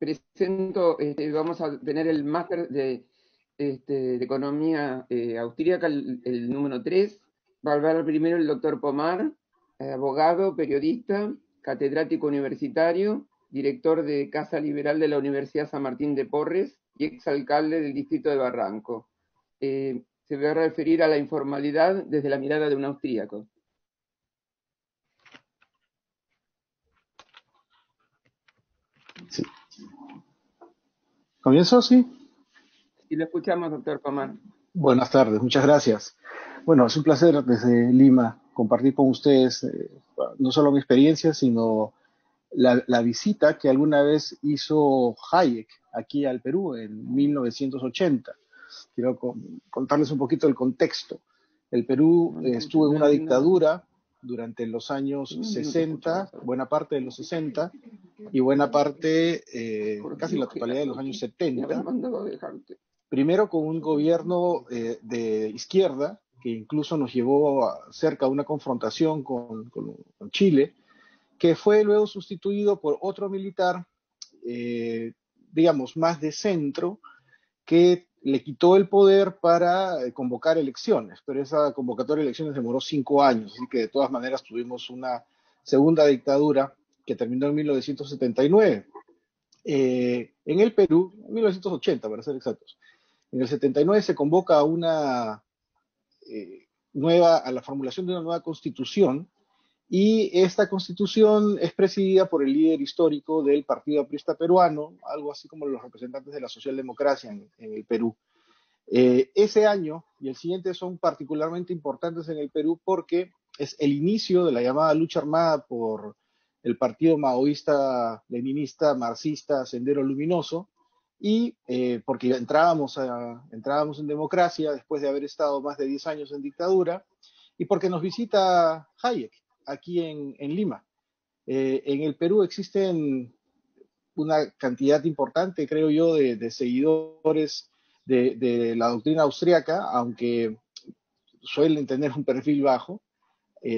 presento, vamos a tener el máster de Economía Austríaca, el número 3. Va a hablar primero el doctor Pomar, abogado, periodista, catedrático universitario, director de Casa Liberal de la Universidad San Martín de Porres y exalcalde del distrito de Barranco. Se va a referir a la informalidad desde la mirada de un austríaco. Sí. ¿Comienzo? Sí. Y lo escuchamos, doctor Pomar. Buenas tardes, muchas gracias. Bueno, es un placer desde Lima compartir con ustedes no solo mi experiencia, sino la visita que alguna vez hizo Hayek aquí al Perú en 1980. Quiero contarles un poquito el contexto. El Perú estuvo en una dictadura durante los años 60, buena parte de los 60, y buena parte, casi la totalidad de los años 70. Primero con un gobierno de izquierda, que incluso nos llevó cerca a una confrontación con Chile, que fue luego sustituido por otro militar, digamos, más de centro, que le quitó el poder para convocar elecciones, pero esa convocatoria de elecciones demoró 5 años, así que de todas maneras tuvimos una segunda dictadura que terminó en 1979. En el Perú, en 1980 para ser exactos, en el 79 se convoca a a la formulación de una nueva constitución, y esta constitución es presidida por el líder histórico del Partido Aprista Peruano, algo así como los representantes de la socialdemocracia en el Perú. Ese año y el siguiente son particularmente importantes en el Perú porque es el inicio de la llamada lucha armada por el partido maoísta, leninista, marxista, Sendero Luminoso, y porque entrábamos en democracia después de haber estado más de 10 años en dictadura, y porque nos visita Hayek aquí en Lima. En el Perú existen una cantidad importante, creo yo, de seguidores de la doctrina austríaca, aunque suelen tener un perfil bajo.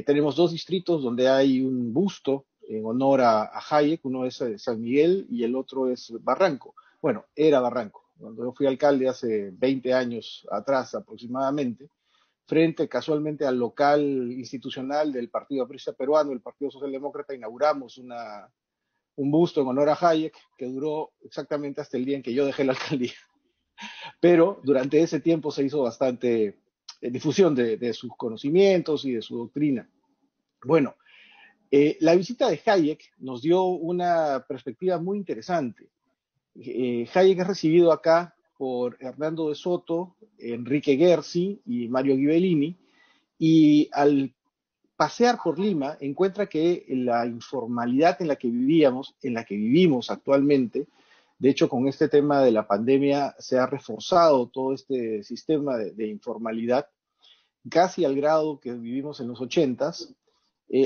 Tenemos 2 distritos donde hay un busto en honor a Hayek, uno es San Miguel y el otro es Barranco. Bueno, era Barranco. Cuando yo fui alcalde hace 20 años atrás aproximadamente, frente casualmente al local institucional del Partido Aprista Peruano, el Partido Socialdemócrata, inauguramos un busto en honor a Hayek que duró exactamente hasta el día en que yo dejé la alcaldía. Pero durante ese tiempo se hizo bastante difusión de sus conocimientos y de su doctrina. Bueno, la visita de Hayek nos dio una perspectiva muy interesante. Hayek es recibido acá por Hernando de Soto, Enrique Gersi y Mario Ghibellini, y al pasear por Lima encuentra que la informalidad en la que vivíamos, en la que vivimos actualmente, de hecho con este tema de la pandemia se ha reforzado todo este sistema de informalidad, casi al grado que vivimos en los 80s.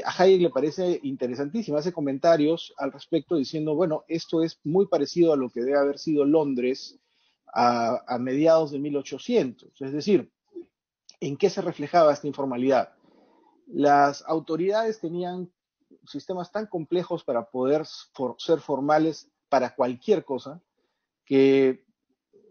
A Hayek le parece interesantísimo, hace comentarios al respecto diciendo, bueno, esto es muy parecido a lo que debe haber sido Londres a mediados de 1800, es decir, ¿en qué se reflejaba esta informalidad? Las autoridades tenían sistemas tan complejos para poder ser formales para cualquier cosa, que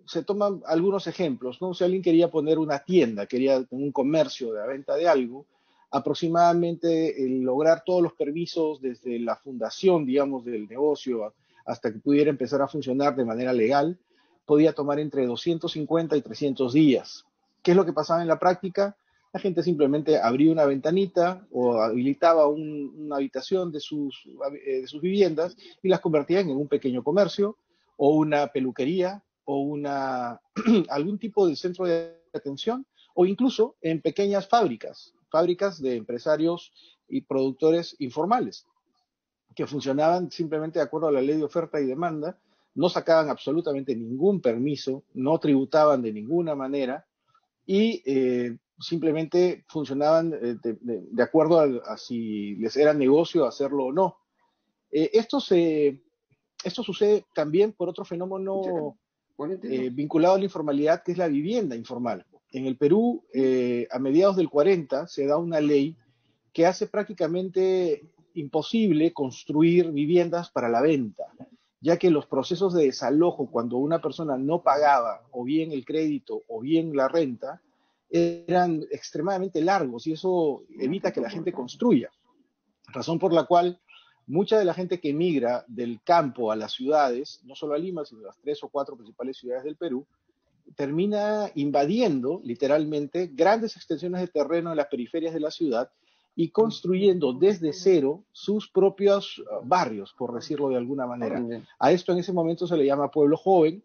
se toman algunos ejemplos, ¿no? Si alguien quería poner una tienda, quería tener un comercio de la venta de algo, aproximadamente el lograr todos los permisos desde la fundación, digamos, del negocio hasta que pudiera empezar a funcionar de manera legal, podía tomar entre 250 y 300 días. ¿Qué es lo que pasaba en la práctica? La gente simplemente abría una ventanita o habilitaba una habitación de sus viviendas y las convertían en un pequeño comercio o una peluquería o algún tipo de centro de atención, o incluso en pequeñas fábricas de empresarios y productores informales, que funcionaban simplemente de acuerdo a la ley de oferta y demanda, no sacaban absolutamente ningún permiso, no tributaban de ninguna manera, y simplemente funcionaban de acuerdo a si les era negocio hacerlo o no. Esto sucede también por otro fenómeno vinculado a la informalidad, que es la vivienda informal. En el Perú, a mediados del 40, se da una ley que hace prácticamente imposible construir viviendas para la venta. ya que los procesos de desalojo, cuando una persona no pagaba o bien el crédito o bien la renta, eran extremadamente largos y eso evita que la gente construya. Razón por la cual mucha de la gente que emigra del campo a las ciudades, no solo a Lima, sino a las 3 o 4 principales ciudades del Perú, termina invadiendo literalmente grandes extensiones de terreno en las periferias de la ciudad y construyendo desde cero sus propios barrios, por decirlo de alguna manera. A esto en ese momento se le llama pueblo joven,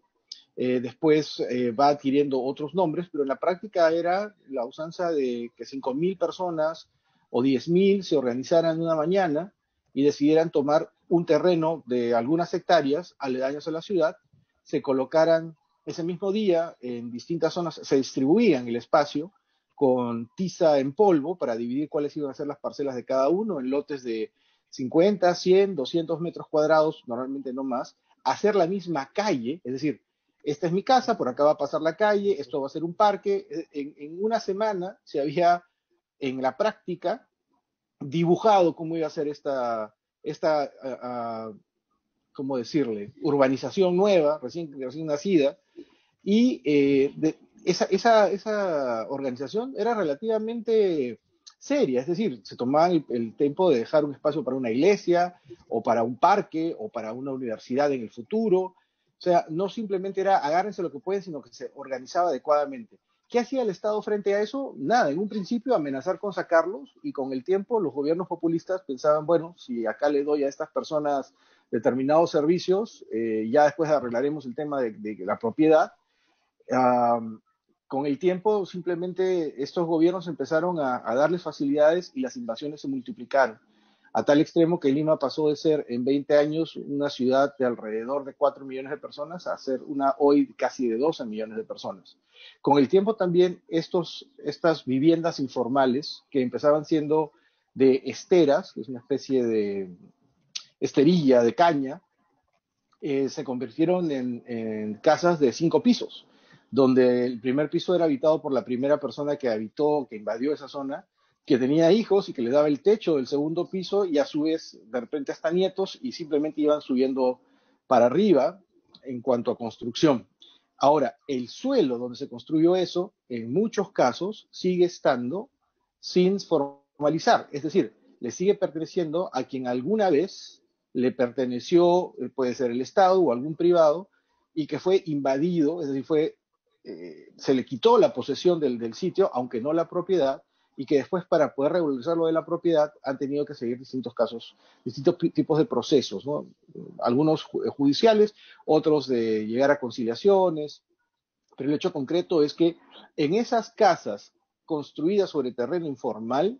después va adquiriendo otros nombres, pero en la práctica era la usanza de que 5.000 personas o 10.000 se organizaran una mañana y decidieran tomar un terreno de algunas hectáreas aledaños a la ciudad, se colocaran ese mismo día en distintas zonas, se distribuían el espacio con tiza en polvo para dividir cuáles iban a ser las parcelas de cada uno en lotes de 50, 100, 200 metros cuadrados, normalmente no más, hacer la misma calle, es decir, esta es mi casa, por acá va a pasar la calle, esto va a ser un parque. En una semana se había en la práctica dibujado cómo iba a ser esta ¿cómo decirle?, urbanización nueva, recién nacida, y esa organización era relativamente seria, es decir, se tomaban el tiempo de dejar un espacio para una iglesia, o para un parque, o para una universidad en el futuro. O sea, no simplemente era agárrense lo que pueden, sino que se organizaba adecuadamente. ¿Qué hacía el Estado frente a eso? Nada, en un principio amenazar con sacarlos, y con el tiempo los gobiernos populistas pensaban, bueno, si acá le doy a estas personas determinados servicios, ya después arreglaremos el tema de la propiedad. Um, con el tiempo simplemente estos gobiernos empezaron a darles facilidades y las invasiones se multiplicaron, a tal extremo que Lima pasó de ser en 20 años una ciudad de alrededor de 4 millones de personas a ser una hoy casi de 12 millones de personas. Con el tiempo también estas viviendas informales que empezaban siendo de esteras, que es una especie de esterilla de caña, se convirtieron en casas de 5 pisos, donde el primer piso era habitado por la primera persona que habitó, que invadió esa zona, que tenía hijos y que le daba el techo del segundo piso y a su vez de repente hasta nietos y simplemente iban subiendo para arriba en cuanto a construcción. Ahora, el suelo donde se construyó eso, en muchos casos, sigue estando sin formalizar, es decir, le sigue perteneciendo a quien alguna vez le perteneció, puede ser el Estado o algún privado, y que fue invadido, es decir, se le quitó la posesión del sitio, aunque no la propiedad, y que después para poder regularizar lo de la propiedad han tenido que seguir distintos casos, distintos tipos de procesos, ¿no? Algunos judiciales, otros de llegar a conciliaciones, pero el hecho concreto es que en esas casas construidas sobre terreno informal,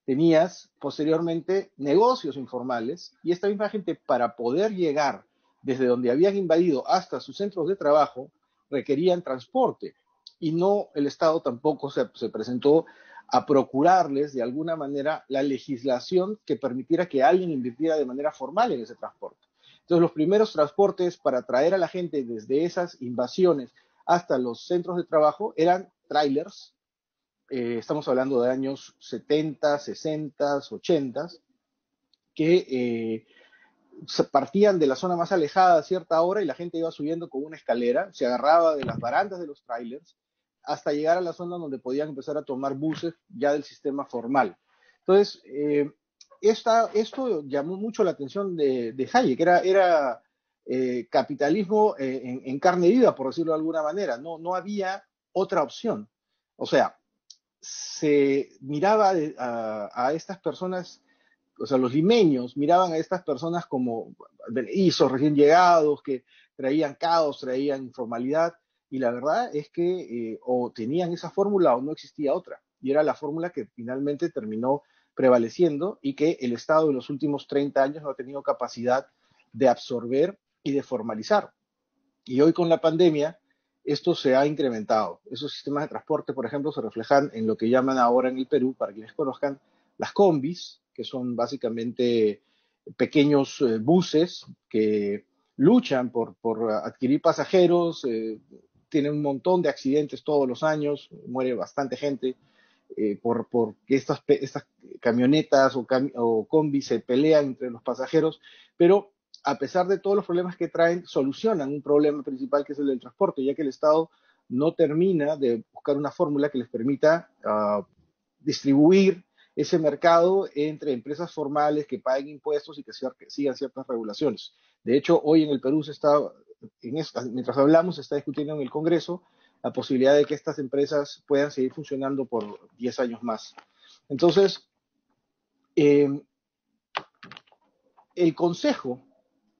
tenías posteriormente negocios informales y esta misma gente para poder llegar desde donde habían invadido hasta sus centros de trabajo requerían transporte y no el Estado tampoco se presentó a procurarles de alguna manera la legislación que permitiera que alguien invirtiera de manera formal en ese transporte. Entonces los primeros transportes para traer a la gente desde esas invasiones hasta los centros de trabajo eran trailers. Estamos hablando de años 70, 60, 80, que partían de la zona más alejada a cierta hora y la gente iba subiendo con una escalera, se agarraba de las barandas de los trailers hasta llegar a la zona donde podían empezar a tomar buses ya del sistema formal. Entonces, esto llamó mucho la atención de Hayek, era capitalismo en carne viva, por decirlo de alguna manera, no había otra opción. O sea, se miraba a estas personas, o sea, los limeños miraban a estas personas como benedizos recién llegados, que traían caos, traían informalidad, y la verdad es que o tenían esa fórmula o no existía otra, y era la fórmula que finalmente terminó prevaleciendo y que el Estado en los últimos 30 años no ha tenido capacidad de absorber y de formalizar. Y hoy con la pandemia, esto se ha incrementado. Esos sistemas de transporte, por ejemplo, se reflejan en lo que llaman ahora en el Perú, para quienes conozcan, las combis, que son básicamente pequeños buses que luchan por adquirir pasajeros, tienen un montón de accidentes todos los años, muere bastante gente porque estas camionetas o combis se pelean entre los pasajeros, pero a pesar de todos los problemas que traen, solucionan un problema principal que es el del transporte, ya que el Estado no termina de buscar una fórmula que les permita distribuir ese mercado entre empresas formales que paguen impuestos y que sigan ciertas regulaciones. De hecho, hoy en el Perú mientras hablamos, se está discutiendo en el Congreso la posibilidad de que estas empresas puedan seguir funcionando por 10 años más. Entonces, eh, el consejo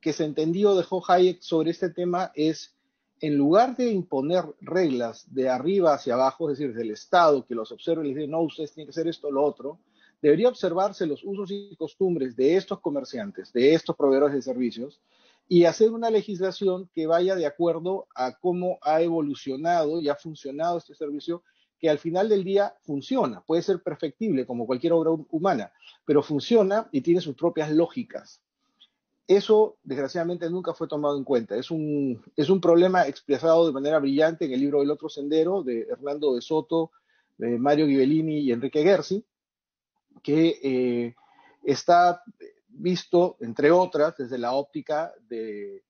que se entendió dejó Hayek sobre este tema es, en lugar de imponer reglas de arriba hacia abajo, es decir, del Estado, que los observe y les diga, no, ustedes tienen que hacer esto o lo otro, debería observarse los usos y costumbres de estos comerciantes, de estos proveedores de servicios, y hacer una legislación que vaya de acuerdo a cómo ha evolucionado y ha funcionado este servicio, que al final del día funciona, puede ser perfectible como cualquier obra humana, pero funciona y tiene sus propias lógicas. Eso, desgraciadamente, nunca fue tomado en cuenta. Es un problema expresado de manera brillante en el libro El otro sendero, de Hernando de Soto, de Mario Ghibellini y Enrique Gersi, que está visto, entre otras, desde la óptica de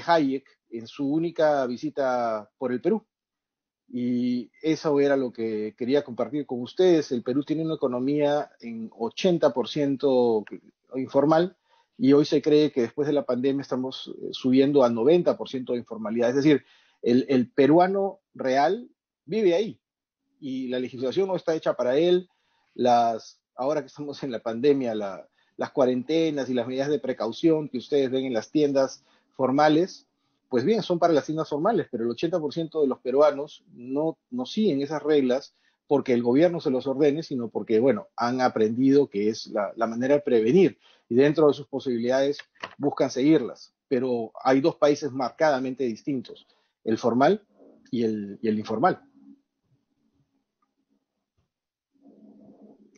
Hayek en su única visita por el Perú. Y eso era lo que quería compartir con ustedes. El Perú tiene una economía en 80% informal, y hoy se cree que después de la pandemia estamos subiendo a 90% de informalidad. Es decir, el peruano real vive ahí y la legislación no está hecha para él. Ahora que estamos en la pandemia, las cuarentenas y las medidas de precaución que ustedes ven en las tiendas formales, pues bien, son para las tiendas formales, pero el 80% de los peruanos no siguen esas reglas porque el gobierno se los ordene, sino porque, bueno, han aprendido que es la manera de prevenir y dentro de sus posibilidades buscan seguirlas. Pero hay dos países marcadamente distintos, el formal y el informal.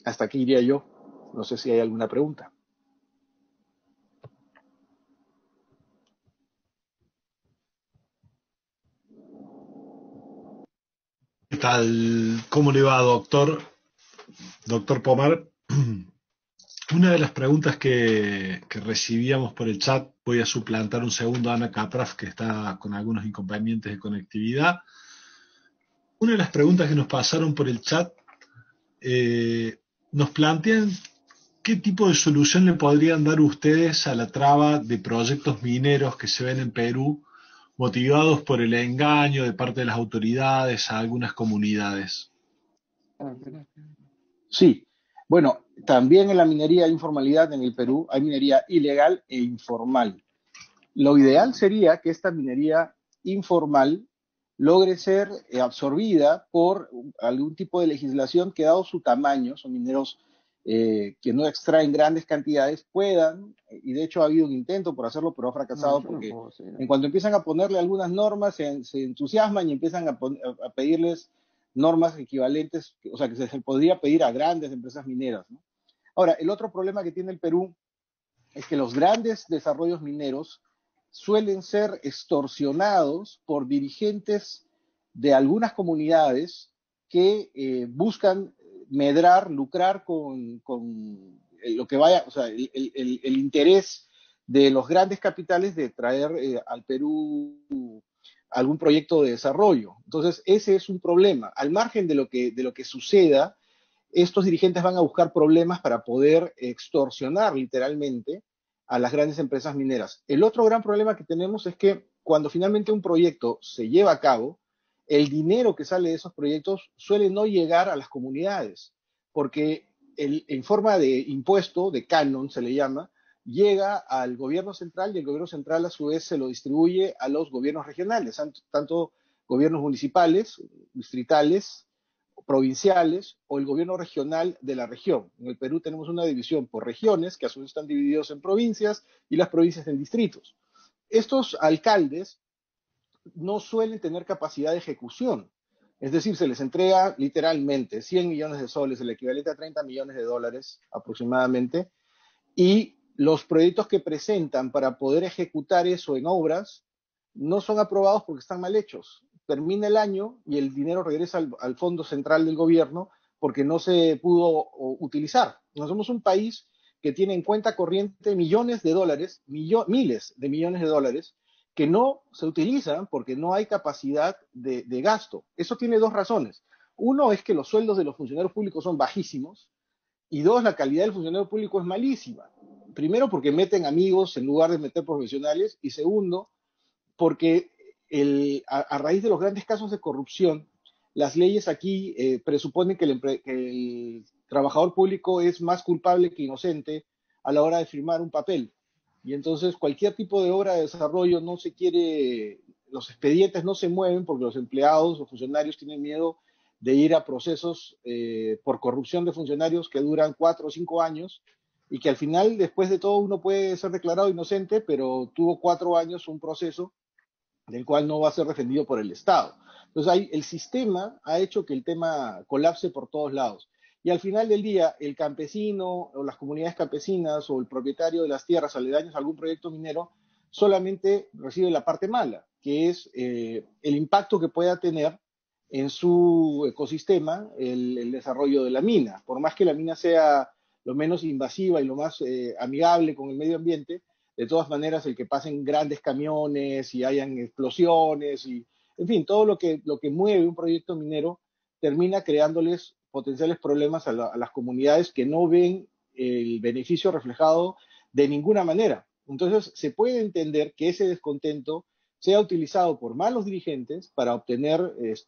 Hasta aquí iría yo. No sé si hay alguna pregunta. ¿Qué tal? ¿Cómo le va, doctor? Doctor Pomar. Una de las preguntas que recibíamos por el chat, voy a suplantar un segundo a Ana Capraf, que está con algunos inconvenientes de conectividad. Una de las preguntas que nos pasaron por el chat nos plantean qué tipo de solución le podrían dar ustedes a la traba de proyectos mineros que se ven en Perú, motivados por el engaño de parte de las autoridades a algunas comunidades. Sí, bueno, también en la minería hay informalidad en el Perú, hay minería ilegal e informal. Lo ideal sería que esta minería informal logre ser absorbida por algún tipo de legislación que, dado su tamaño, son mineros que no extraen grandes cantidades, puedan, y de hecho ha habido un intento por hacerlo, pero ha No, fracasado yo no porque puedo hacer. en cuanto empiezan a ponerle algunas normas, se entusiasman y empiezan a pedirles normas equivalentes, o sea, que se podría pedir a grandes empresas mineras, ¿no? Ahora, el otro problema que tiene el Perú es que los grandes desarrollos mineros suelen ser extorsionados por dirigentes de algunas comunidades que buscan medrar, lucrar con lo que vaya, o sea, el interés de los grandes capitales de traer al Perú algún proyecto de desarrollo. Entonces, ese es un problema. Al margen de lo que suceda, estos dirigentes van a buscar problemas para poder extorsionar literalmente a las grandes empresas mineras. El otro gran problema que tenemos es que cuando finalmente un proyecto se lleva a cabo, el dinero que sale de esos proyectos suele no llegar a las comunidades, porque en forma de impuesto, de canon se le llama, llega al gobierno central y el gobierno central a su vez se lo distribuye a los gobiernos regionales, tanto gobiernos municipales, distritales, provinciales o el gobierno regional de la región. En el Perú tenemos una división por regiones, que a su vez están divididos en provincias, y las provincias en distritos. Estos alcaldes no suelen tener capacidad de ejecución. Es decir, se les entrega literalmente 100 millones de soles, el equivalente a 30 millones de dólares aproximadamente, y los proyectos que presentan para poder ejecutar eso en obras no son aprobados porque están mal hechos. Termina el año y el dinero regresa al fondo central del gobierno porque no se pudo utilizar. No somos un país que tiene en cuenta corriente millones de dólares, miles de millones de dólares, que no se utilizan porque no hay capacidad de gasto. Eso tiene dos razones. Uno es que los sueldos de los funcionarios públicos son bajísimos, y dos, la calidad del funcionario público es malísima. Primero, porque meten amigos en lugar de meter profesionales, y segundo, porque a raíz de los grandes casos de corrupción, las leyes aquí presuponen que el trabajador público es más culpable que inocente a la hora de firmar un papel. Y entonces cualquier tipo de obra de desarrollo no se quiere, los expedientes no se mueven porque los empleados o funcionarios tienen miedo de ir a procesos por corrupción de funcionarios que duran 4 o 5 años y que al final, después de todo, uno puede ser declarado inocente, pero tuvo 4 años un proceso del cual no va a ser defendido por el Estado. Entonces, el sistema ha hecho que el tema colapse por todos lados. Y al final del día, el campesino o las comunidades campesinas o el propietario de las tierras aledañas a algún proyecto minero solamente recibe la parte mala, que es el impacto que pueda tener en su ecosistema el desarrollo de la mina. Por más que la mina sea lo menos invasiva y lo más amigable con el medio ambiente, de todas maneras el que pasen grandes camiones y hayan explosiones y, en fin, todo lo que mueve un proyecto minero termina creándoles potenciales problemas a las comunidades que no ven el beneficio reflejado de ninguna manera. Entonces, se puede entender que ese descontento sea utilizado por malos dirigentes para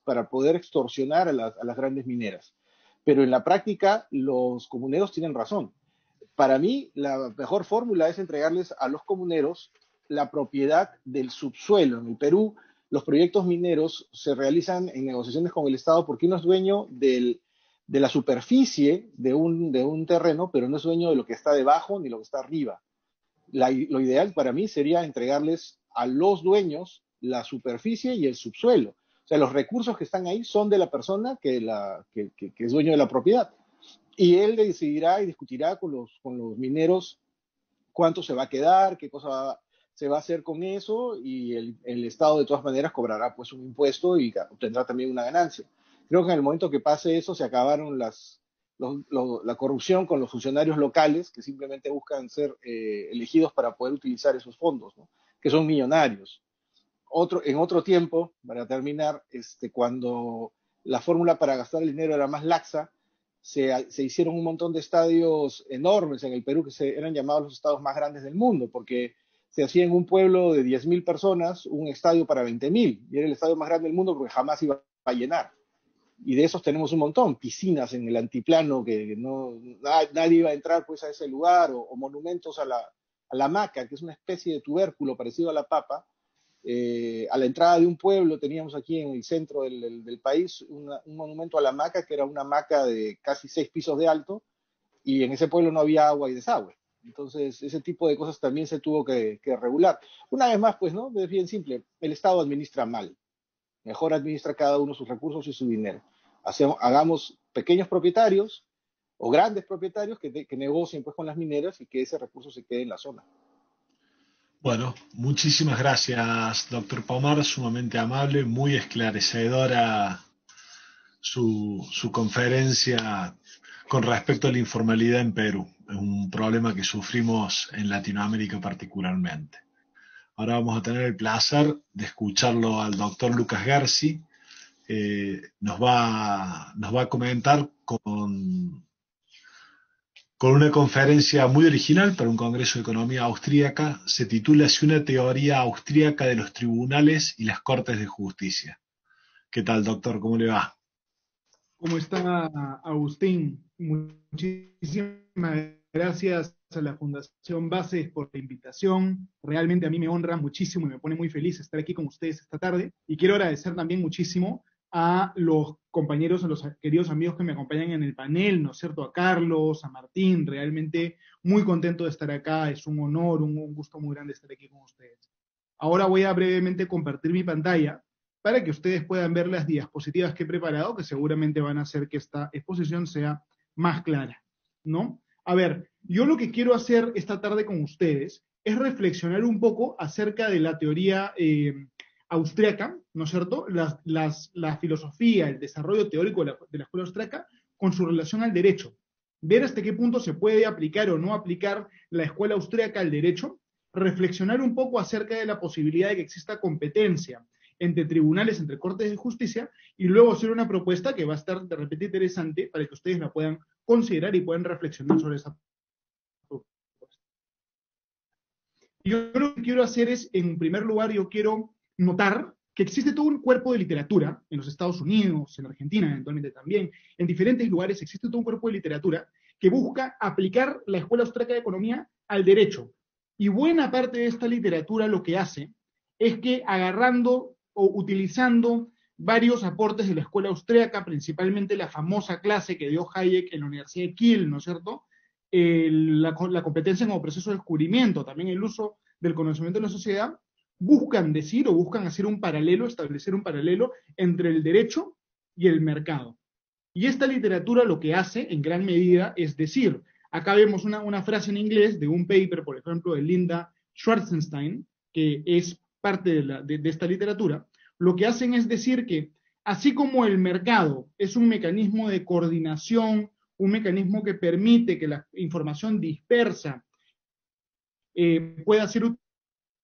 para poder extorsionar a las grandes mineras. Pero en la práctica, los comuneros tienen razón. Para mí, la mejor fórmula es entregarles a los comuneros la propiedad del subsuelo. En el Perú, los proyectos mineros se realizan en negociaciones con el Estado porque uno es dueño de la superficie de un terreno, pero no es dueño de lo que está debajo ni lo que está arriba. Lo ideal para mí sería entregarles a los dueños la superficie y el subsuelo. O sea, los recursos que están ahí son de la persona que es dueño de la propiedad. Y él decidirá y discutirá con los mineros cuánto se va a quedar, qué cosa se va a hacer con eso, y el Estado de todas maneras cobrará pues un impuesto y obtendrá también una ganancia. Creo que en el momento que pase eso se acabaron la corrupción con los funcionarios locales que simplemente buscan ser elegidos para poder utilizar esos fondos, ¿no? Que son millonarios. En otro tiempo, para terminar, cuando la fórmula para gastar el dinero era más laxa, se hicieron un montón de estadios enormes en el Perú que eran llamados los estadios más grandes del mundo, porque se hacía en un pueblo de 10.000 personas un estadio para 20.000, y era el estadio más grande del mundo porque jamás iba a llenar. Y de esos tenemos un montón, piscinas en el antiplano que nadie iba a entrar pues a ese lugar, o monumentos a la maca, que es una especie de tubérculo parecido a la papa. A la entrada de un pueblo teníamos aquí en el centro del país un monumento a la hamaca, que era una hamaca de casi 6 pisos de alto, y en ese pueblo no había agua y desagüe. Entonces, ese tipo de cosas también se tuvo que regular. Una vez más, pues, ¿no? Es bien simple. El Estado administra mal. Mejor administra cada uno sus recursos y su dinero. Hagamos pequeños propietarios o grandes propietarios que negocien pues con las mineras y que ese recurso se quede en la zona. Bueno, muchísimas gracias, doctor Pomar, sumamente amable, muy esclarecedora su conferencia con respecto a la informalidad en Perú. Es un problema que sufrimos en Latinoamérica particularmente. Ahora vamos a tener el placer de escucharlo al doctor Lucas Garci. Nos va a comentar con una conferencia muy original para un congreso de economía austríaca. Se titula "Si una teoría austríaca de los tribunales y las cortes de justicia". ¿Qué tal, doctor? ¿Cómo le va? ¿Cómo está, Agustín? Muchísimas gracias a la Fundación Bases por la invitación. Realmente a mí me honra muchísimo y me pone muy feliz estar aquí con ustedes esta tarde. Y quiero agradecer también muchísimo a los compañeros, a los queridos amigos que me acompañan en el panel, ¿no es cierto? A Carlos, a Martín, realmente muy contento de estar acá. Es un honor, un gusto muy grande estar aquí con ustedes. Ahora voy a brevemente compartir mi pantalla para que ustedes puedan ver las diapositivas que he preparado, que seguramente van a hacer que esta exposición sea más clara, ¿no? A ver, yo lo que quiero hacer esta tarde con ustedes es reflexionar un poco acerca de la teoría austriaca, ¿no es cierto? La filosofía, el desarrollo teórico de la escuela austriaca con su relación al derecho, ver hasta qué punto se puede aplicar o no aplicar la escuela austríaca al derecho, reflexionar un poco acerca de la posibilidad de que exista competencia entre tribunales, entre cortes de justicia, y luego hacer una propuesta que va a estar de repente interesante para que ustedes la puedan considerar y puedan reflexionar sobre esa propuesta. Yo lo que quiero hacer es, en primer lugar, yo quiero notar que existe todo un cuerpo de literatura, en los Estados Unidos, en Argentina eventualmente también, en diferentes lugares existe todo un cuerpo de literatura que busca aplicar la Escuela Austríaca de Economía al derecho. Y buena parte de esta literatura lo que hace es que agarrando o utilizando varios aportes de la escuela austríaca, principalmente la famosa clase que dio Hayek en la Universidad de Kiel, ¿no es cierto?, la competencia como proceso de descubrimiento, también el uso del conocimiento en la sociedad, buscan decir o buscan hacer un paralelo, establecer un paralelo entre el derecho y el mercado. Y esta literatura lo que hace, en gran medida, es decir, acá vemos una frase en inglés de un paper, por ejemplo, de Linda Schwarzenstein, que es parte de esta literatura, lo que hacen es decir que, así como el mercado es un mecanismo de coordinación, un mecanismo que permite que la información dispersa pueda ser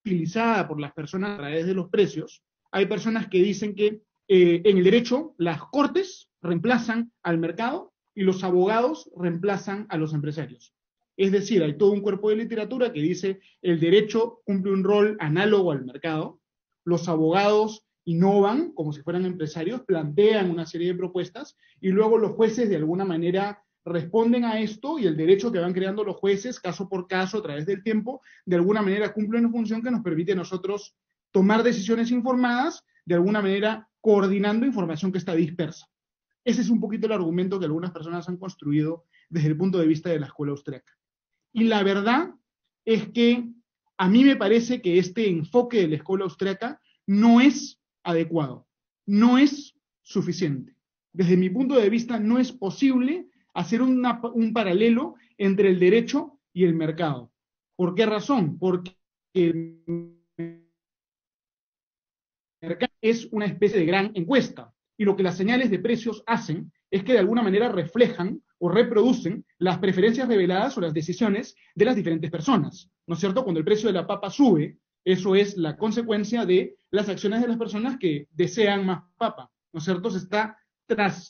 utilizada por las personas a través de los precios, hay personas que dicen que en el derecho las cortes reemplazan al mercado y los abogados reemplazan a los empresarios. Es decir, hay todo un cuerpo de literatura que dice el derecho cumple un rol análogo al mercado, los abogados innovan como si fueran empresarios, plantean una serie de propuestas y luego los jueces de alguna manera responden a esto y el derecho que van creando los jueces caso por caso a través del tiempo de alguna manera cumple una función que nos permite a nosotros tomar decisiones informadas, de alguna manera coordinando información que está dispersa. Ese es un poquito el argumento que algunas personas han construido desde el punto de vista de la escuela austríaca. Y la verdad es que a mí me parece que este enfoque de la escuela austríaca no es adecuado, no es suficiente. Desde mi punto de vista no es posible hacer un paralelo entre el derecho y el mercado. ¿Por qué razón? Porque el mercado es una especie de gran encuesta y lo que las señales de precios hacen es que de alguna manera reflejan o reproducen las preferencias reveladas o las decisiones de las diferentes personas, ¿no es cierto? Cuando el precio de la papa sube, eso es la consecuencia de las acciones de las personas que desean más papa, ¿no es cierto? Se está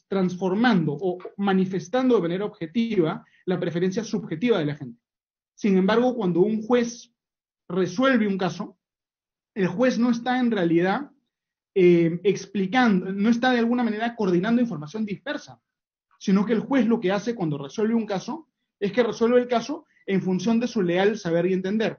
transformando o manifestando de manera objetiva la preferencia subjetiva de la gente. Sin embargo, cuando un juez resuelve un caso, el juez no está en realidad explicando, no está de alguna manera coordinando información dispersa, sino que el juez lo que hace cuando resuelve un caso es que resuelve el caso en función de su leal saber y entender.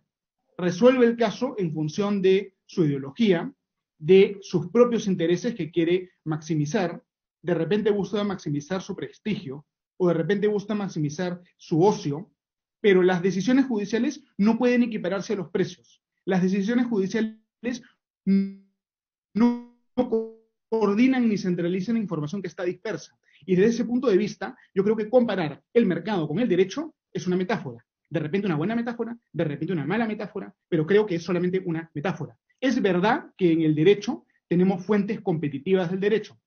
Resuelve el caso en función de su ideología, de sus propios intereses que quiere maximizar, de repente busca maximizar su prestigio, o de repente busca maximizar su ocio, pero las decisiones judiciales no pueden equipararse a los precios. Las decisiones judiciales no coordinan ni centralizan información que está dispersa. Y desde ese punto de vista, yo creo que comparar el mercado con el derecho es una metáfora. De repente una buena metáfora, de repente una mala metáfora, pero creo que es solamente una metáfora. Es verdad que en el derecho tenemos fuentes competitivas del derecho.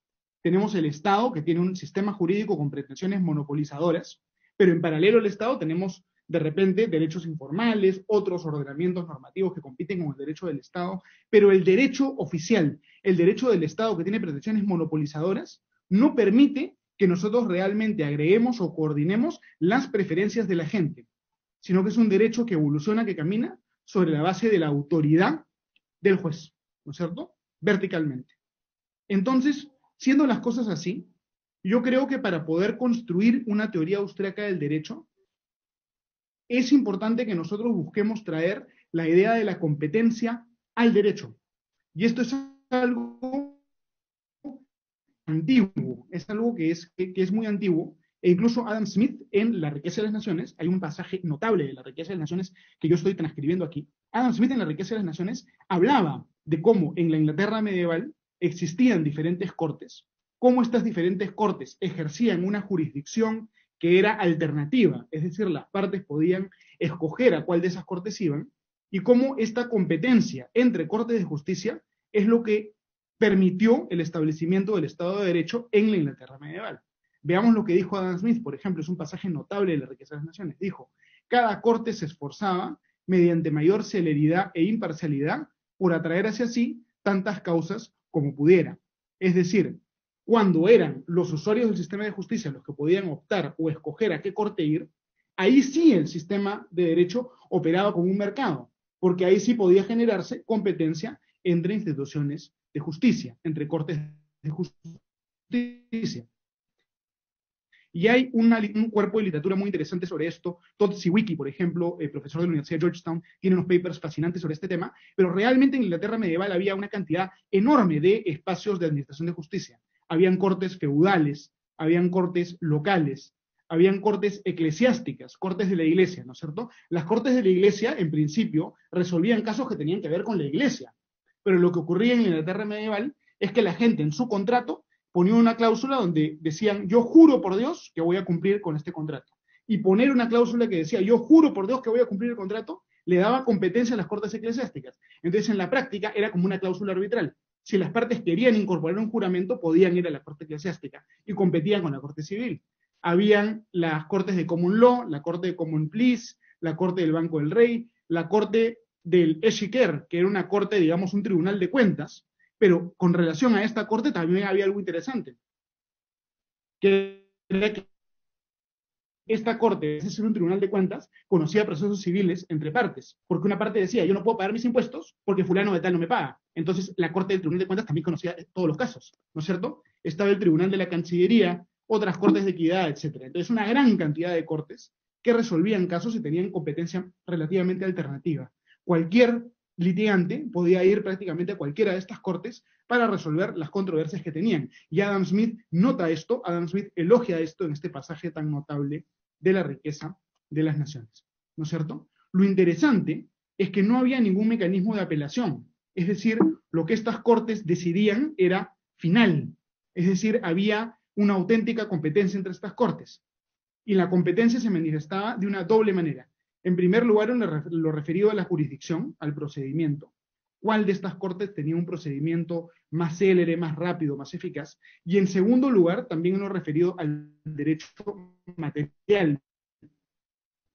Tenemos el Estado, que tiene un sistema jurídico con pretensiones monopolizadoras, pero en paralelo al Estado tenemos de repente derechos informales, otros ordenamientos normativos que compiten con el derecho del Estado, pero el derecho oficial, el derecho del Estado que tiene pretensiones monopolizadoras, no permite que nosotros realmente agreguemos o coordinemos las preferencias de la gente, sino que es un derecho que evoluciona, que camina sobre la base de la autoridad del juez, ¿no es cierto? Verticalmente. Entonces, siendo las cosas así, yo creo que para poder construir una teoría austríaca del derecho, es importante que nosotros busquemos traer la idea de la competencia al derecho. Y esto es algo antiguo, es algo que es muy antiguo, e incluso Adam Smith en La riqueza de las naciones, hay un pasaje notable de La riqueza de las naciones que yo estoy transcribiendo aquí. Adam Smith en La riqueza de las naciones hablaba de cómo en la Inglaterra medieval existían diferentes cortes, cómo estas diferentes cortes ejercían una jurisdicción que era alternativa, es decir, las partes podían escoger a cuál de esas cortes iban, y cómo esta competencia entre cortes de justicia es lo que permitió el establecimiento del Estado de Derecho en la Inglaterra medieval. Veamos lo que dijo Adam Smith, por ejemplo, es un pasaje notable de La riqueza de las naciones. Dijo, cada corte se esforzaba, mediante mayor celeridad e imparcialidad, por atraer hacia sí tantas causas como pudiera. Es decir, cuando eran los usuarios del sistema de justicia los que podían optar o escoger a qué corte ir, ahí sí el sistema de derecho operaba como un mercado, porque ahí sí podía generarse competencia entre instituciones de justicia, entre cortes de justicia. Y hay un cuerpo de literatura muy interesante sobre esto. Todd Siwicki, por ejemplo, profesor de la Universidad de Georgetown, tiene unos papers fascinantes sobre este tema, pero realmente en Inglaterra medieval había una cantidad enorme de espacios de administración de justicia. Habían cortes feudales, habían cortes locales, habían cortes eclesiásticas, cortes de la iglesia, ¿no es cierto? Las cortes de la iglesia, en principio, resolvían casos que tenían que ver con la iglesia, pero lo que ocurría en Inglaterra medieval es que la gente en su contrato ponía una cláusula donde decían, yo juro por Dios que voy a cumplir con este contrato. Y poner una cláusula que decía, yo juro por Dios que voy a cumplir el contrato, le daba competencia a las cortes eclesiásticas. Entonces, en la práctica, era como una cláusula arbitral. Si las partes querían incorporar un juramento, podían ir a la corte eclesiástica y competían con la corte civil. Habían las cortes de common law, la corte de common pleas, la corte del Banco del Rey, la corte del Exchequer, que era una corte, digamos, un tribunal de cuentas, pero con relación a esta corte también había algo interesante, que era que esta corte, es decir, un tribunal de cuentas, conocía procesos civiles entre partes, porque una parte decía, yo no puedo pagar mis impuestos porque fulano de tal no me paga. Entonces, la corte del tribunal de cuentas también conocía todos los casos, ¿no es cierto? Estaba el tribunal de la Cancillería, otras cortes de equidad, etc. Entonces, una gran cantidad de cortes que resolvían casos y tenían competencia relativamente alternativa. Cualquier litigante podía ir prácticamente a cualquiera de estas cortes para resolver las controversias que tenían. Y Adam Smith nota esto, Adam Smith elogia esto en este pasaje tan notable de La riqueza de las naciones, ¿no es cierto? Lo interesante es que no había ningún mecanismo de apelación, es decir, lo que estas cortes decidían era final, es decir, había una auténtica competencia entre estas cortes, y la competencia se manifestaba de una doble manera. En primer lugar, en lo referido a la jurisdicción, al procedimiento. ¿Cuál de estas cortes tenía un procedimiento más célere, más rápido, más eficaz? Y en segundo lugar, también en lo referido al derecho material.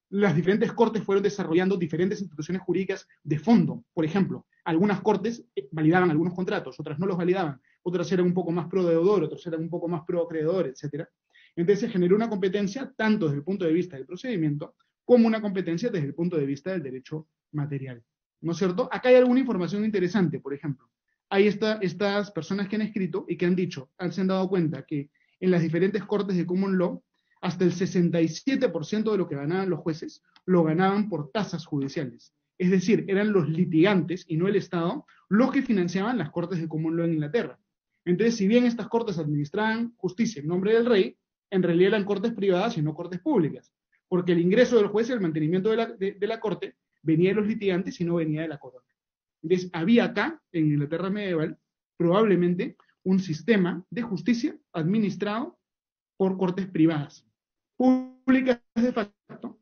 Las diferentes cortes fueron desarrollando diferentes instituciones jurídicas de fondo. Por ejemplo, algunas cortes validaban algunos contratos, otras no los validaban, otras eran un poco más pro deudor, otras eran un poco más pro acreedor, etc. Entonces se generó una competencia tanto desde el punto de vista del procedimiento como una competencia desde el punto de vista del derecho material, ¿no es cierto? Acá hay alguna información interesante, por ejemplo. Hay estas personas que han escrito y que han dicho, se han dado cuenta que en las diferentes cortes de common law, hasta el 67% de lo que ganaban los jueces, lo ganaban por tasas judiciales. Es decir, eran los litigantes y no el Estado los que financiaban las cortes de common law en Inglaterra. Entonces, si bien estas cortes administraban justicia en nombre del rey, en realidad eran cortes privadas y no cortes públicas, porque el ingreso del juez y el mantenimiento de la corte venía de los litigantes y no venía de la corona. Entonces, había acá, en Inglaterra medieval, probablemente un sistema de justicia administrado por cortes privadas, públicas de facto,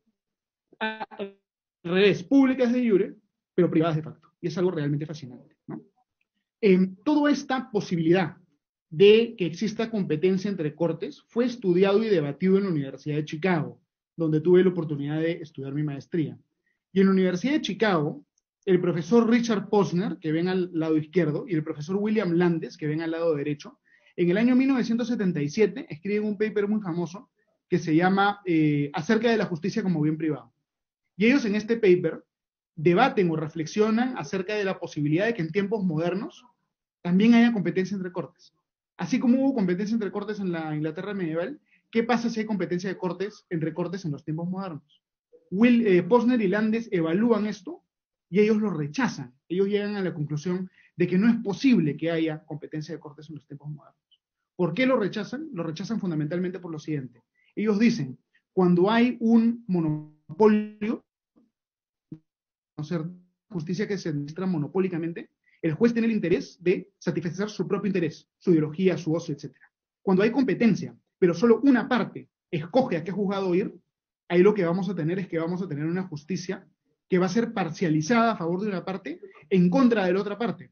al revés, públicas de jure, pero privadas de facto. Y es algo realmente fascinante, ¿no? Toda esta posibilidad de que exista competencia entre cortes fue estudiado y debatido en la Universidad de Chicago, donde tuve la oportunidad de estudiar mi maestría. Y en la Universidad de Chicago, el profesor Richard Posner, que ven al lado izquierdo, y el profesor William Landes, que ven al lado derecho, en el año 1977 escriben un paper muy famoso que se llama Acerca de la justicia como bien privado. Y ellos en este paper debaten o reflexionan acerca de la posibilidad de que en tiempos modernos también haya competencia entre cortes. Así como hubo competencia entre cortes en la Inglaterra medieval, ¿qué pasa si hay competencia de cortes entre cortes en los tiempos modernos? Posner y Landes evalúan esto y ellos lo rechazan. Ellos llegan a la conclusión de que no es posible que haya competencia de cortes en los tiempos modernos. ¿Por qué lo rechazan? Lo rechazan fundamentalmente por lo siguiente. Ellos dicen, cuando hay un monopolio, no ser justicia que se administra monopólicamente, el juez tiene el interés de satisfacer su propio interés, su ideología, su ocio, etc. Cuando hay competencia, pero solo una parte escoge a qué juzgado ir, ahí lo que vamos a tener es que vamos a tener una justicia que va a ser parcializada a favor de una parte en contra de la otra parte.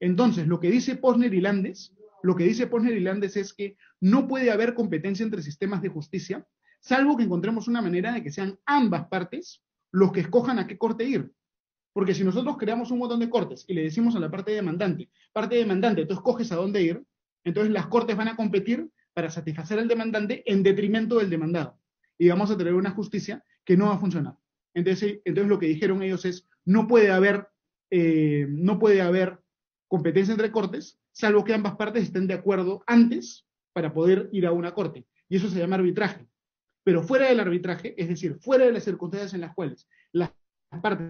Entonces, lo que dice Posner y Landes, lo que dice Posner y Landes es que no puede haber competencia entre sistemas de justicia, salvo que encontremos una manera de que sean ambas partes los que escojan a qué corte ir. Porque si nosotros creamos un montón de cortes y le decimos a la parte demandante, tú escoges a dónde ir, entonces las cortes van a competir para satisfacer al demandante en detrimento del demandado. Y vamos a tener una justicia que no va a funcionar. Entonces lo que dijeron ellos es, no puede haber competencia entre cortes, salvo que ambas partes estén de acuerdo antes para poder ir a una corte. Y eso se llama arbitraje. Pero fuera del arbitraje, es decir, fuera de las circunstancias en las cuales las partes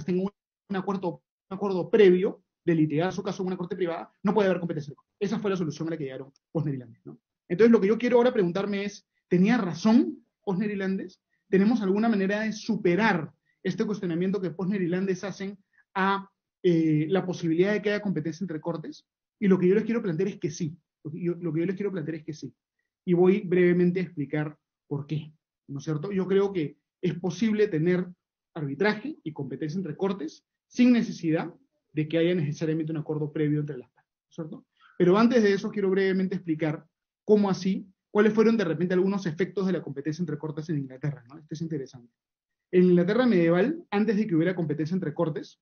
tengan un acuerdo previo de litigar su caso en una corte privada, no puede haber competencia. Esa fue la solución a la que llegaron Posner y Landes, ¿no? Entonces lo que yo quiero ahora preguntarme es, ¿tenía razón Posner y Landes? ¿Tenemos alguna manera de superar este cuestionamiento que Posner y Landes hacen a la posibilidad de que haya competencia entre cortes? Y lo que yo les quiero plantear es que sí. Lo que yo les quiero plantear es que sí. Y voy brevemente a explicar por qué, ¿no es cierto? Yo creo que es posible tener arbitraje y competencia entre cortes sin necesidad de que haya necesariamente un acuerdo previo entre las partes, ¿no es cierto? Pero antes de eso quiero brevemente explicar cómo así, cuáles fueron de repente algunos efectos de la competencia entre cortes en Inglaterra, ¿no? Esto es interesante. En Inglaterra medieval, antes de que hubiera competencia entre cortes,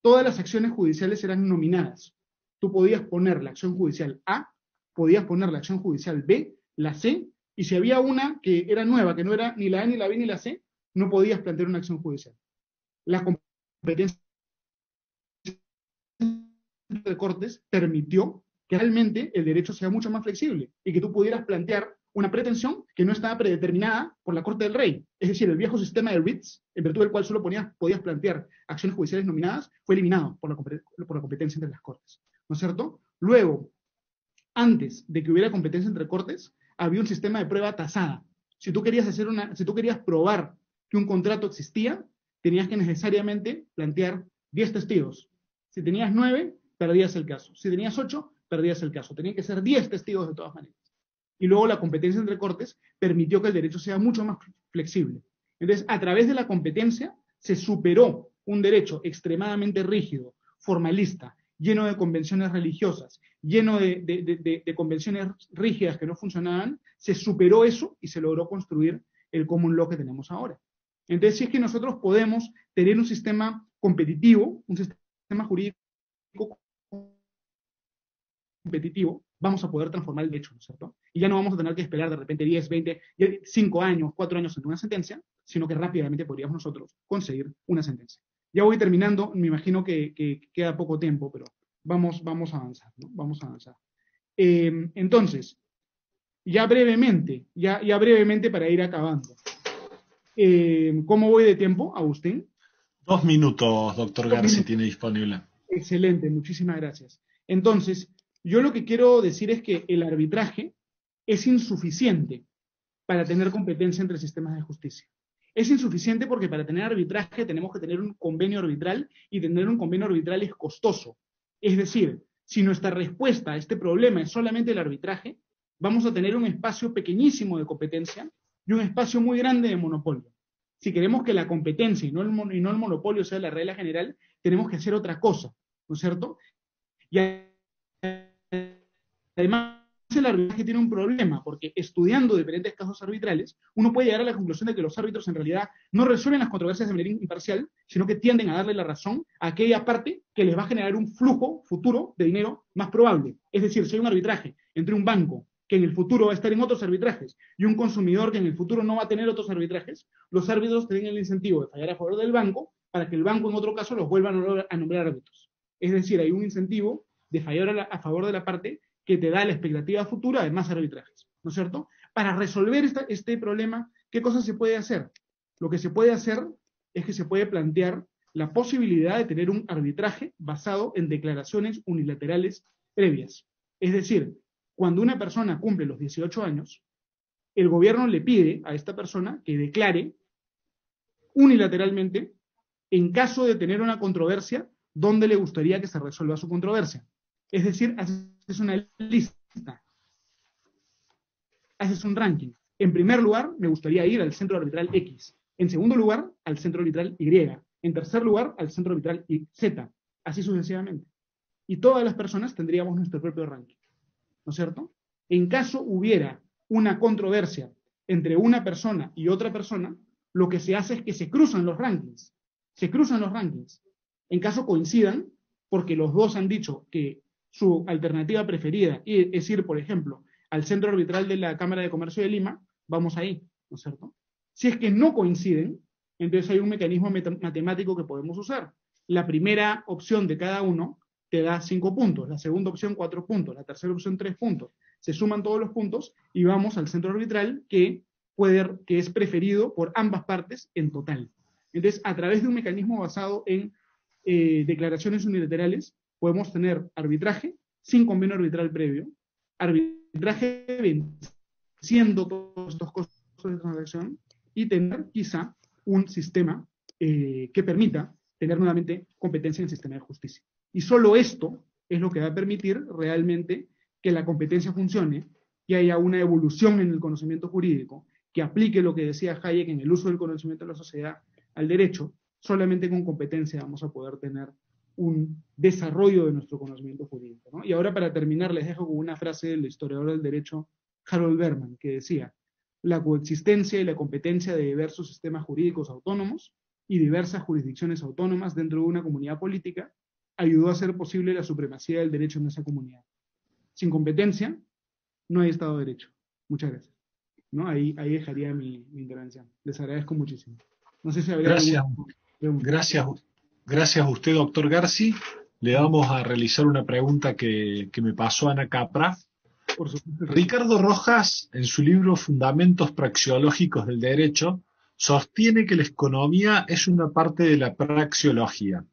todas las acciones judiciales eran nominadas. Tú podías poner la acción judicial A, podías poner la acción judicial B, la C, y si había una que era nueva, que no era ni la A, ni la B, ni la C, no podías plantear una acción judicial. La competencia de cortes permitió que realmente el derecho sea mucho más flexible y que tú pudieras plantear una pretensión que no estaba predeterminada por la Corte del Rey. Es decir, el viejo sistema de writs, en virtud del cual solo podías plantear acciones judiciales nominadas, fue eliminado por la competencia entre las Cortes, ¿no es cierto? Luego, antes de que hubiera competencia entre cortes, había un sistema de prueba tasada. Si tú querías probar que un contrato existía, tenías que necesariamente plantear 10 testigos. Si tenías 9, perdías el caso. Si tenías 8, perdías el caso. Tenían que ser 10 testigos de todas maneras. Y luego la competencia entre cortes permitió que el derecho sea mucho más flexible. Entonces, a través de la competencia, se superó un derecho extremadamente rígido, formalista, lleno de convenciones religiosas, lleno de convenciones rígidas que no funcionaban, se superó eso y se logró construir el common law que tenemos ahora. Entonces, si es que nosotros podemos tener un sistema competitivo, un sistema jurídico competitivo, vamos a poder transformar el derecho, ¿no es cierto? Y ya no vamos a tener que esperar de repente 10, 20, 5 años, 4 años en una sentencia, sino que rápidamente podríamos nosotros conseguir una sentencia. Ya voy terminando, me imagino que queda poco tiempo, pero vamos a avanzar, ¿no? Vamos a avanzar. Entonces, ya brevemente para ir acabando. ¿Cómo voy de tiempo, Agustín? 2 minutos, doctor Garci, tiene disponible. Excelente, muchísimas gracias. Entonces, yo lo que quiero decir es que el arbitraje es insuficiente para tener competencia entre sistemas de justicia. Es insuficiente porque para tener arbitraje tenemos que tener un convenio arbitral, y tener un convenio arbitral es costoso. Es decir, si nuestra respuesta a este problema es solamente el arbitraje, vamos a tener un espacio pequeñísimo de competencia y un espacio muy grande de monopolio. Si queremos que la competencia y no el monopolio sea la regla general, tenemos que hacer otra cosa, ¿no es cierto? Y además, el arbitraje tiene un problema, porque estudiando diferentes casos arbitrales, uno puede llegar a la conclusión de que los árbitros en realidad no resuelven las controversias de manera imparcial, sino que tienden a darle la razón a aquella parte que les va a generar un flujo futuro de dinero más probable. Es decir, si hay un arbitraje entre un banco que en el futuro va a estar en otros arbitrajes y un consumidor que en el futuro no va a tener otros arbitrajes, los árbitros tienen el incentivo de fallar a favor del banco para que el banco en otro caso los vuelva a nombrar árbitros. Es decir, hay un incentivo de fallar a favor de la parte que te da la expectativa futura de más arbitrajes, ¿no es cierto? Para resolver este problema, ¿qué cosa se puede hacer? Lo que se puede hacer es que se puede plantear la posibilidad de tener un arbitraje basado en declaraciones unilaterales previas. Es decir, cuando una persona cumple los 18 años, el gobierno le pide a esta persona que declare unilateralmente en caso de tener una controversia dónde le gustaría que se resuelva su controversia. Es decir, haces una lista, haces un ranking. En primer lugar, me gustaría ir al centro arbitral X. En segundo lugar, al centro arbitral Y. En tercer lugar, al centro arbitral Z. Así sucesivamente. y todas las personas tendríamos nuestro propio ranking, ¿no es cierto? En caso hubiera una controversia entre una persona y otra persona, lo que se hace es que se cruzan los rankings. Se cruzan los rankings. En caso coincidan, porque los dos han dicho que su alternativa preferida es ir, por ejemplo, al centro arbitral de la Cámara de Comercio de Lima, vamos ahí, ¿no es cierto? Si es que no coinciden, entonces hay un mecanismo matemático que podemos usar. La primera opción de cada uno te da 5 puntos, la segunda opción 4 puntos, la tercera opción 3 puntos. Se suman todos los puntos y vamos al centro arbitral que es preferido por ambas partes en total. Entonces, a través de un mecanismo basado en declaraciones unilaterales, podemos tener arbitraje sin convenio arbitral previo, arbitraje venciendo todos estos costos de transacción y tener quizá un sistema que permita tener nuevamente competencia en el sistema de justicia. Y solo esto es lo que va a permitir realmente que la competencia funcione, que haya una evolución en el conocimiento jurídico, que aplique lo que decía Hayek en el uso del conocimiento de la sociedad al derecho. Solamente con competencia vamos a poder tener un desarrollo de nuestro conocimiento jurídico, ¿no? Y ahora, para terminar, les dejo con una frase del historiador del derecho Harold Berman, que decía: la coexistencia y la competencia de diversos sistemas jurídicos autónomos y diversas jurisdicciones autónomas dentro de una comunidad política ayudó a hacer posible la supremacía del derecho en esa comunidad. Sin competencia, no hay Estado de Derecho. Muchas gracias, ¿no? Ahí dejaría mi intervención. Les agradezco muchísimo. No sé si habría Gracias, alguna pregunta. gracias a usted, doctor Garci. Le vamos a realizar una pregunta que me pasó Ana Capra. Por supuesto. Ricardo Rojas, en su libro Fundamentos Praxeológicos del Derecho, sostiene que la economía es una parte de la praxeología.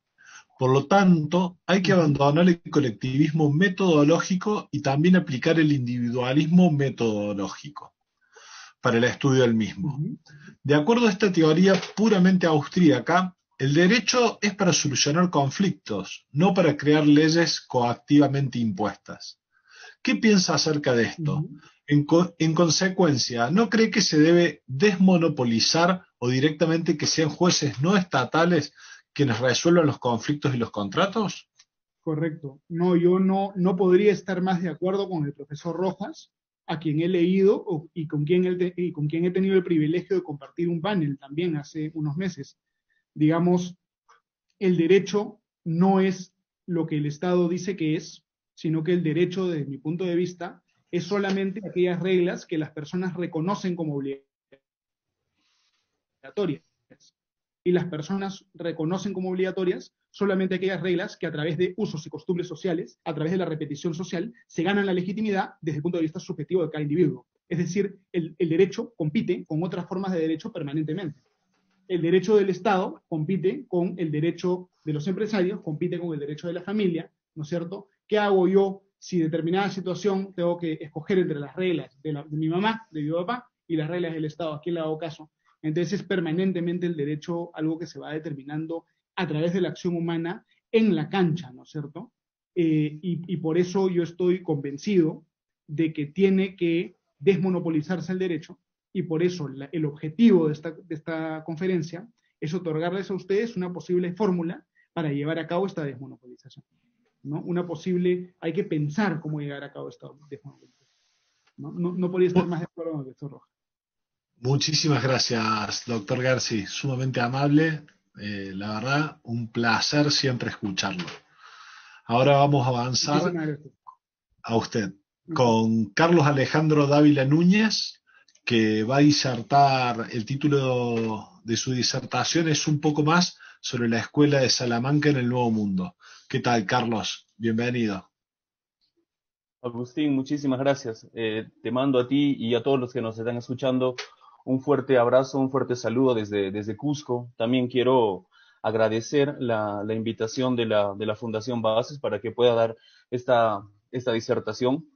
Por lo tanto, hay que abandonar el colectivismo metodológico y también aplicar el individualismo metodológico para el estudio del mismo. De acuerdo a esta teoría puramente austríaca, el derecho es para solucionar conflictos, no para crear leyes coactivamente impuestas. ¿Qué piensa acerca de esto? En consecuencia, ¿no cree que se debe desmonopolizar o directamente que sean jueces no estatales quienes resuelvan los conflictos y los contratos? Correcto. No, yo no podría estar más de acuerdo con el profesor Rojas, a quien he leído y con quien he tenido el privilegio de compartir un panel también hace unos meses. Digamos, el derecho no es lo que el Estado dice que es, sino que el derecho, desde mi punto de vista, es solamente aquellas reglas que las personas reconocen como obligatorias. Y las personas reconocen como obligatorias solamente aquellas reglas que, a través de usos y costumbres sociales, a través de la repetición social, se ganan la legitimidad desde el punto de vista subjetivo de cada individuo. Es decir, el derecho compite con otras formas de derecho permanentemente. El derecho del Estado compite con el derecho de los empresarios, compite con el derecho de la familia, ¿no es cierto? ¿Qué hago yo si en determinada situación tengo que escoger entre las reglas de mi mamá, de mi papá, y las reglas del Estado? ¿A quién le hago caso? Entonces es permanentemente el derecho algo que se va determinando a través de la acción humana en la cancha, ¿no es cierto? Y por eso yo estoy convencido de que tiene que desmonopolizarse el derecho, y por eso el objetivo de esta conferencia es otorgarles a ustedes una posible fórmula para llevar a cabo esta desmonopolización, ¿no? Hay que pensar cómo llevar a cabo esta desmonopolización, ¿no? No podría estar más de acuerdo con el doctor Rojas. Muchísimas gracias, doctor Garci, sumamente amable. La verdad, un placer siempre escucharlo. Ahora vamos a avanzar a usted con Carlos Alejandro Dávila Núñez, que va a disertar. El título de su disertación es Un poco más sobre la escuela de Salamanca en el Nuevo Mundo. ¿Qué tal, Carlos? Bienvenido. Agustín, muchísimas gracias. Te mando a ti y a todos los que nos están escuchando un fuerte abrazo, un fuerte saludo desde Cusco. También quiero agradecer la invitación de la Fundación Bases para que pueda dar esta disertación.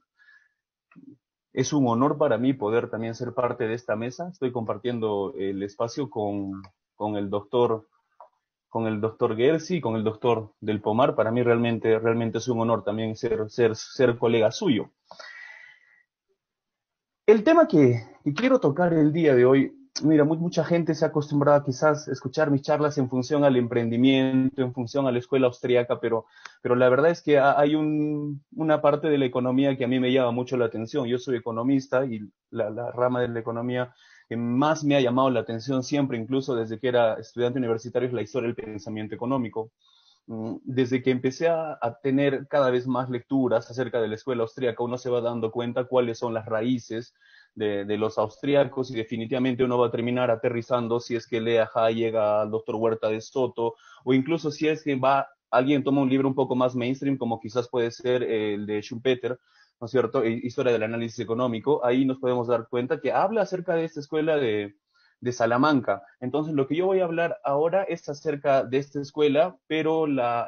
Es un honor para mí poder también ser parte de esta mesa. Estoy compartiendo el espacio con el doctor Gersi, con el doctor Del Pomar. Para mí realmente es un honor también ser colega suyo. El tema que quiero tocar el día de hoy mira, mucha gente se ha acostumbrado quizás a escuchar mis charlas en función al emprendimiento, en función a la escuela austríaca, pero la verdad es que hay una parte de la economía que a mí me llama mucho la atención. Yo soy economista y la rama de la economía que más me ha llamado la atención siempre, incluso desde que era estudiante universitario, es la historia del pensamiento económico. Desde que empecé a tener cada vez más lecturas acerca de la escuela austríaca, uno se va dando cuenta cuáles son las raíces de los austríacos y definitivamente uno va a terminar aterrizando si es que lee a Hayek, al doctor Huerta de Soto, o incluso si es que alguien toma un libro un poco más mainstream, como quizás puede ser el de Schumpeter, ¿no es cierto? Historia del análisis económico, ahí nos podemos dar cuenta que habla acerca de esta escuela de Salamanca. Entonces, lo que yo voy a hablar ahora es acerca de esta escuela, pero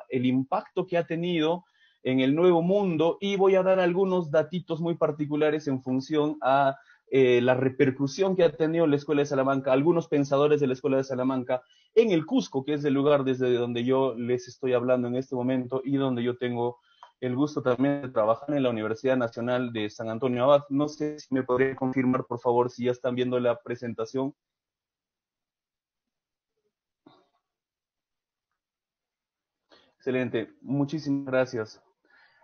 el impacto que ha tenido en el Nuevo Mundo, y voy a dar algunos datitos muy particulares en función a la repercusión que ha tenido la Escuela de Salamanca, algunos pensadores de la Escuela de Salamanca, en el Cusco, que es el lugar desde donde yo les estoy hablando en este momento y donde yo tengo el gusto también de trabajar en la Universidad Nacional de San Antonio Abad. No sé si me podría confirmar, por favor, si ya están viendo la presentación. Excelente, muchísimas gracias.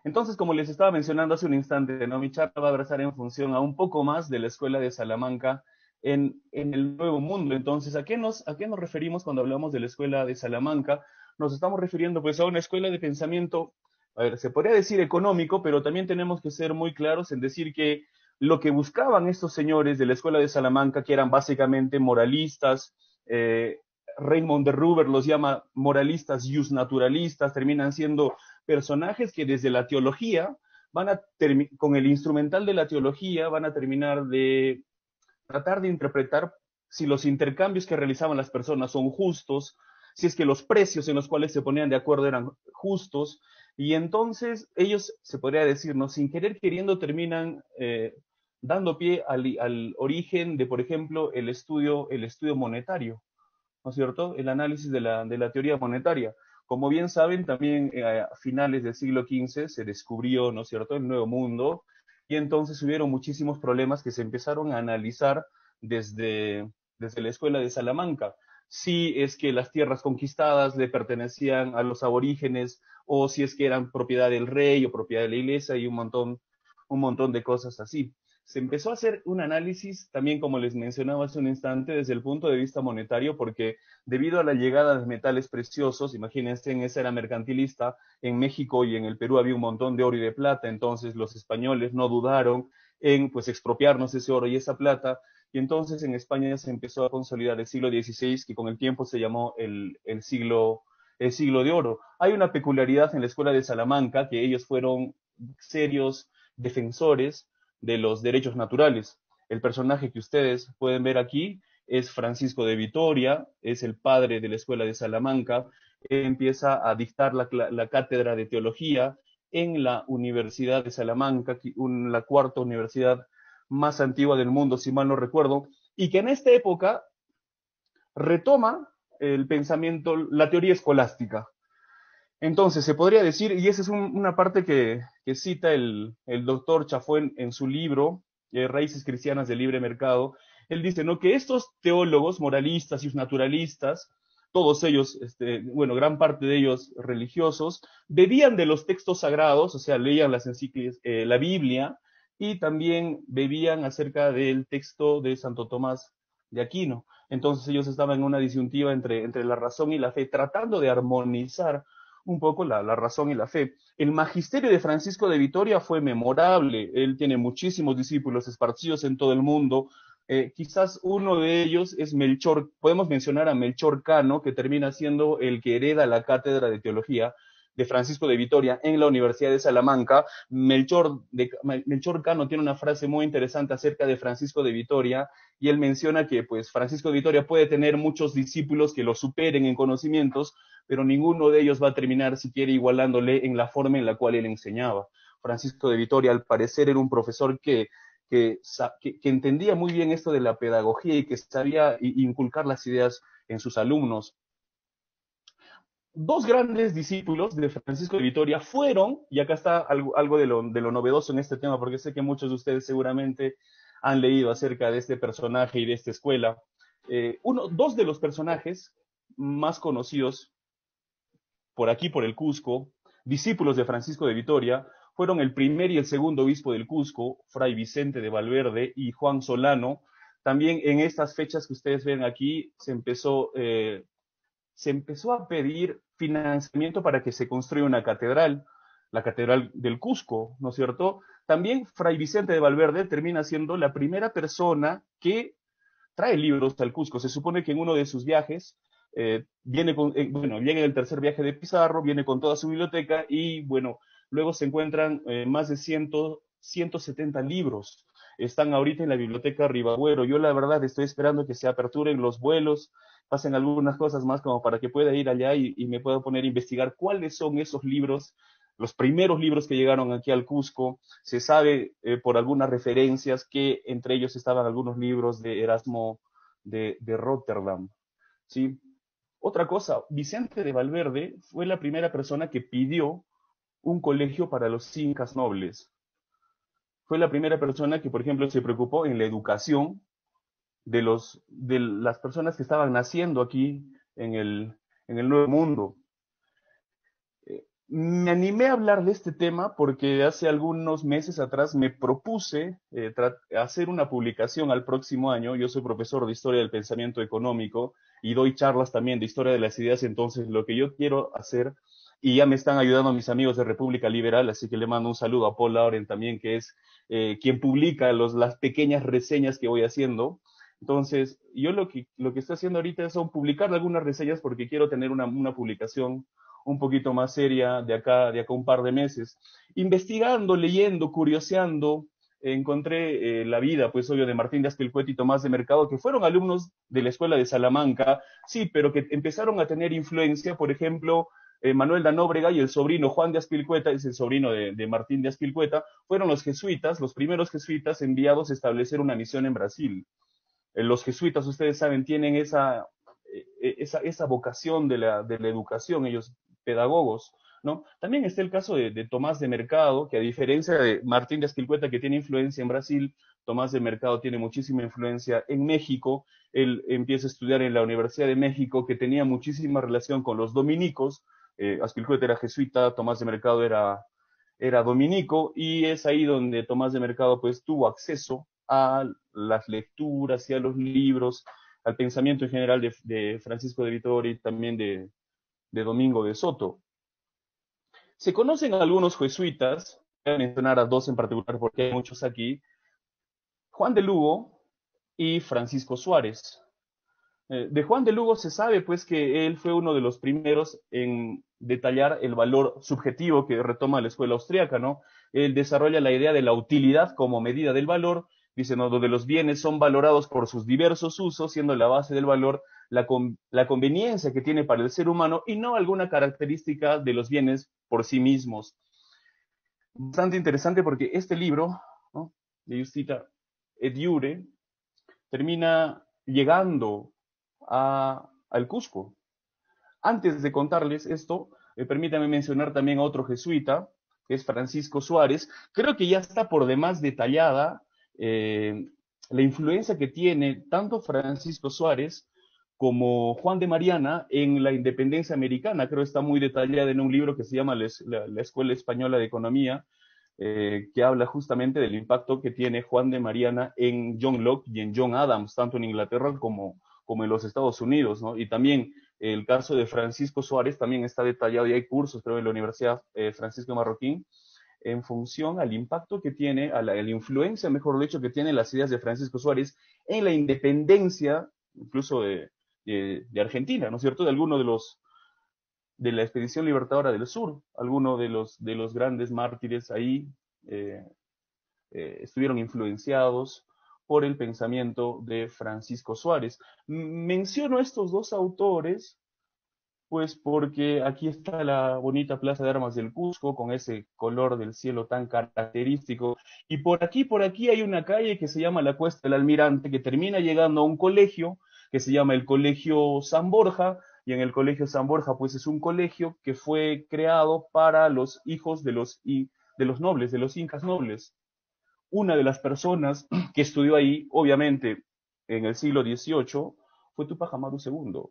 Entonces, como les estaba mencionando hace un instante, ¿no? Mi charla va a versar en función a un poco más de la Escuela de Salamanca en el Nuevo Mundo. Entonces, ¿a qué nos referimos cuando hablamos de la Escuela de Salamanca? Nos estamos refiriendo pues a una escuela de pensamiento, a ver, se podría decir económico, pero también tenemos que ser muy claros en decir que lo que buscaban estos señores de la Escuela de Salamanca, que eran básicamente moralistas, Raymond de Ruber los llama moralistas justnaturalistas, terminan siendo personajes que desde la teología con el instrumental de la teología van a terminar de tratar de interpretar si los intercambios que realizaban las personas son justos, si es que los precios en los cuales se ponían de acuerdo eran justos, y entonces ellos, se podría decir, ¿no? Sin querer queriendo terminan dando pie al origen de, por ejemplo, el estudio monetario, ¿no es cierto? El análisis de la teoría monetaria. Como bien saben, también a finales del siglo XV se descubrió, ¿no es cierto?, el Nuevo Mundo, y entonces hubieron muchísimos problemas que se empezaron a analizar desde la Escuela de Salamanca. Si es que las tierras conquistadas le pertenecían a los aborígenes, o si es que eran propiedad del rey o propiedad de la iglesia, y un montón de cosas así. Se empezó a hacer un análisis también, como les mencionaba hace un instante, desde el punto de vista monetario, porque debido a la llegada de metales preciosos, imagínense, en esa era mercantilista, en México y en el Perú había un montón de oro y de plata, entonces los españoles no dudaron en pues expropiarnos ese oro y esa plata, y entonces en España se empezó a consolidar el siglo XVI, que con el tiempo se llamó el siglo de oro. Hay una peculiaridad en la Escuela de Salamanca, que ellos fueron serios defensores de los derechos naturales. El personaje que ustedes pueden ver aquí es Francisco de Vitoria, es el padre de la Escuela de Salamanca. Él empieza a dictar la cátedra de teología en la Universidad de Salamanca, la cuarta universidad más antigua del mundo, si mal no recuerdo, y que en esta época retoma el pensamiento, la teoría escolástica. Entonces, se podría decir, y esa es una parte que cita el doctor Chafuen en su libro, Raíces Cristianas del Libre Mercado, él dice, ¿no?, que estos teólogos moralistas y naturalistas, todos ellos, bueno, gran parte de ellos religiosos, bebían de los textos sagrados, o sea, leían las encíclicas, la Biblia, y también bebían acerca del texto de Santo Tomás de Aquino. Entonces ellos estaban en una disyuntiva entre la razón y la fe, tratando de armonizar un poco la razón y la fe. El magisterio de Francisco de Vitoria fue memorable. Él tiene muchísimos discípulos esparcidos en todo el mundo. Quizás uno de ellos es Melchor. Podemos mencionar a Melchor Cano, que termina siendo el que hereda la cátedra de teología de Francisco de Vitoria en la Universidad de Salamanca. Melchor Cano tiene una frase muy interesante acerca de Francisco de Vitoria, y él menciona que pues Francisco de Vitoria puede tener muchos discípulos que lo superen en conocimientos, pero ninguno de ellos va a terminar siquiera igualándole en la forma en la cual él enseñaba. Francisco de Vitoria, al parecer, era un profesor que entendía muy bien esto de la pedagogía y que sabía inculcar las ideas en sus alumnos. Dos grandes discípulos de Francisco de Vitoria fueron, y acá está algo de lo novedoso en este tema, porque sé que muchos de ustedes seguramente han leído acerca de este personaje y de esta escuela. Dos de los personajes más conocidos por aquí, por el Cusco, discípulos de Francisco de Vitoria, fueron el primer y el segundo obispo del Cusco, Fray Vicente de Valverde y Juan Solano. También en estas fechas que ustedes ven aquí se empezó a pedir financiamiento para que se construya una catedral, la Catedral del Cusco, ¿no es cierto? También Fray Vicente de Valverde termina siendo la primera persona que trae libros al Cusco. Se supone que en uno de sus viajes llega en el tercer viaje de Pizarro, viene con toda su biblioteca y, bueno, luego se encuentran más de 170 libros. Están ahorita en la biblioteca Ribagüero. Yo, la verdad, estoy esperando que se aperturen los vuelos, pasen algunas cosas más como para que pueda ir allá y me pueda poner a investigar cuáles son esos libros, los primeros libros que llegaron aquí al Cusco. Se sabe por algunas referencias que entre ellos estaban algunos libros de Erasmo de Rotterdam, ¿sí? Otra cosa, Vicente de Valverde fue la primera persona que pidió un colegio para los incas nobles. Fue la primera persona que, por ejemplo, se preocupó en la educación de las personas que estaban naciendo aquí en el Nuevo Mundo. Me animé a hablar de este tema porque hace algunos meses atrás me propuse hacer una publicación al próximo año. Yo soy profesor de Historia del Pensamiento Económico y doy charlas también de Historia de las Ideas. Entonces, lo que yo quiero hacer, y ya me están ayudando mis amigos de República Liberal, así que le mando un saludo a Paul Lauren también, que es quien publica las pequeñas reseñas que voy haciendo. Entonces, yo lo que estoy haciendo ahorita son publicar algunas reseñas porque quiero tener una publicación un poquito más seria de acá un par de meses. Investigando, leyendo, curioseando, encontré la vida, pues obvio, de Martín de Azpilcueta y Tomás de Mercado, que fueron alumnos de la Escuela de Salamanca, sí, pero que empezaron a tener influencia. Por ejemplo, Manuel de Nóbrega y el sobrino Juan de Azpilcueta, es el sobrino de Martín de Azpilcueta, fueron los jesuitas, los primeros jesuitas enviados a establecer una misión en Brasil. Los jesuitas, ustedes saben, tienen esa vocación de la educación, ellos pedagogos, ¿no? También está el caso de Tomás de Mercado, que a diferencia de Martín de Azpilcueta, que tiene influencia en Brasil, Tomás de Mercado tiene muchísima influencia en México. Él empieza a estudiar en la Universidad de México, que tenía muchísima relación con los dominicos. Azpilcueta era jesuita, Tomás de Mercado era dominico, y es ahí donde Tomás de Mercado pues tuvo acceso a las lecturas y a los libros, al pensamiento en general de Francisco de Vitoria y también de Domingo de Soto. Se conocen algunos jesuitas, voy a mencionar a dos en particular porque hay muchos aquí: Juan de Lugo y Francisco Suárez. De Juan de Lugo se sabe pues que él fue uno de los primeros en detallar el valor subjetivo que retoma la escuela austríaca, ¿no? Él desarrolla la idea de la utilidad como medida del valor. Dice, ¿no?, donde los bienes son valorados por sus diversos usos, siendo la base del valor la conveniencia que tiene para el ser humano y no alguna característica de los bienes por sí mismos. Bastante interesante porque este libro, ¿no?, de Justita et Iure, termina llegando al Cusco. Antes de contarles esto, permítanme mencionar también a otro jesuita, que es Francisco Suárez. Creo que ya está por demás detallada la influencia que tiene tanto Francisco Suárez como Juan de Mariana en la independencia americana. Creo que está muy detallada en un libro que se llama La Escuela Española de Economía, que habla justamente del impacto que tiene Juan de Mariana en John Locke y en John Adams, tanto en Inglaterra como en los Estados Unidos, ¿no? Y también el caso de Francisco Suárez también está detallado, y hay cursos, creo, en la Universidad Francisco Marroquín, en función al impacto que tiene, a la influencia, mejor dicho, que tienen las ideas de Francisco Suárez en la independencia, incluso de Argentina, ¿no es cierto?, de alguno de la expedición libertadora del sur, algunos de los grandes mártires ahí estuvieron influenciados por el pensamiento de Francisco Suárez. Menciono estos dos autores pues porque aquí está la bonita Plaza de Armas del Cusco, con ese color del cielo tan característico, y por aquí hay una calle que se llama la Cuesta del Almirante, que termina llegando a un colegio que se llama el Colegio San Borja, y en el Colegio San Borja pues es un colegio que fue creado para los hijos de los nobles, de los incas nobles. Una de las personas que estudió ahí, obviamente en el siglo XVIII, fue Tupac Amaru II.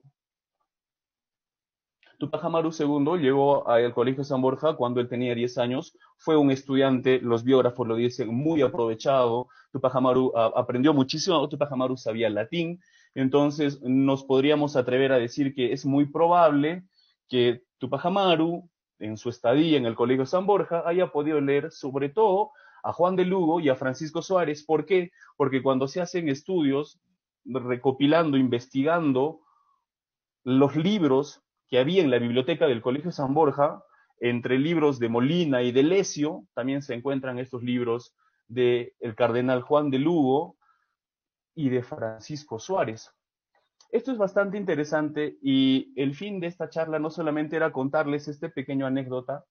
Tupac Amaru II llegó al Colegio San Borja cuando él tenía 10 años, fue un estudiante, los biógrafos lo dicen, muy aprovechado. Tupac Amaru aprendió muchísimo, Tupac Amaru sabía latín, entonces nos podríamos atrever a decir que es muy probable que Tupac Amaru, en su estadía en el Colegio San Borja, haya podido leer sobre todo a Juan de Lugo y a Francisco Suárez. ¿Por qué? Porque cuando se hacen estudios recopilando, investigando los libros que había en la biblioteca del Colegio San Borja, entre libros de Molina y de Lesio, también se encuentran estos libros del cardenal Juan de Lugo y de Francisco Suárez. Esto es bastante interesante y el fin de esta charla no solamente era contarles este pequeño anécdota,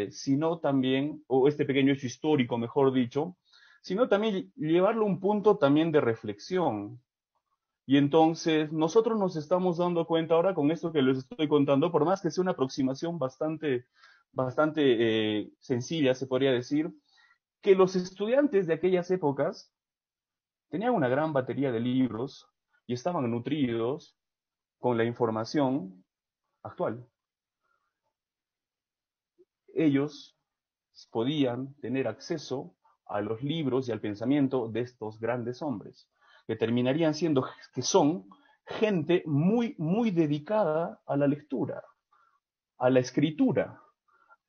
sino también, o este pequeño hecho histórico, mejor dicho, sino también llevarlo a un punto también de reflexión. Y entonces nosotros nos estamos dando cuenta ahora con esto que les estoy contando, por más que sea una aproximación bastante sencilla, se podría decir, que los estudiantes de aquellas épocas tenían una gran batería de libros y estaban nutridos con la información actual. Ellos podían tener acceso a los libros y al pensamiento de estos grandes hombres, que terminarían siendo, que son gente muy, muy dedicada a la lectura, a la escritura,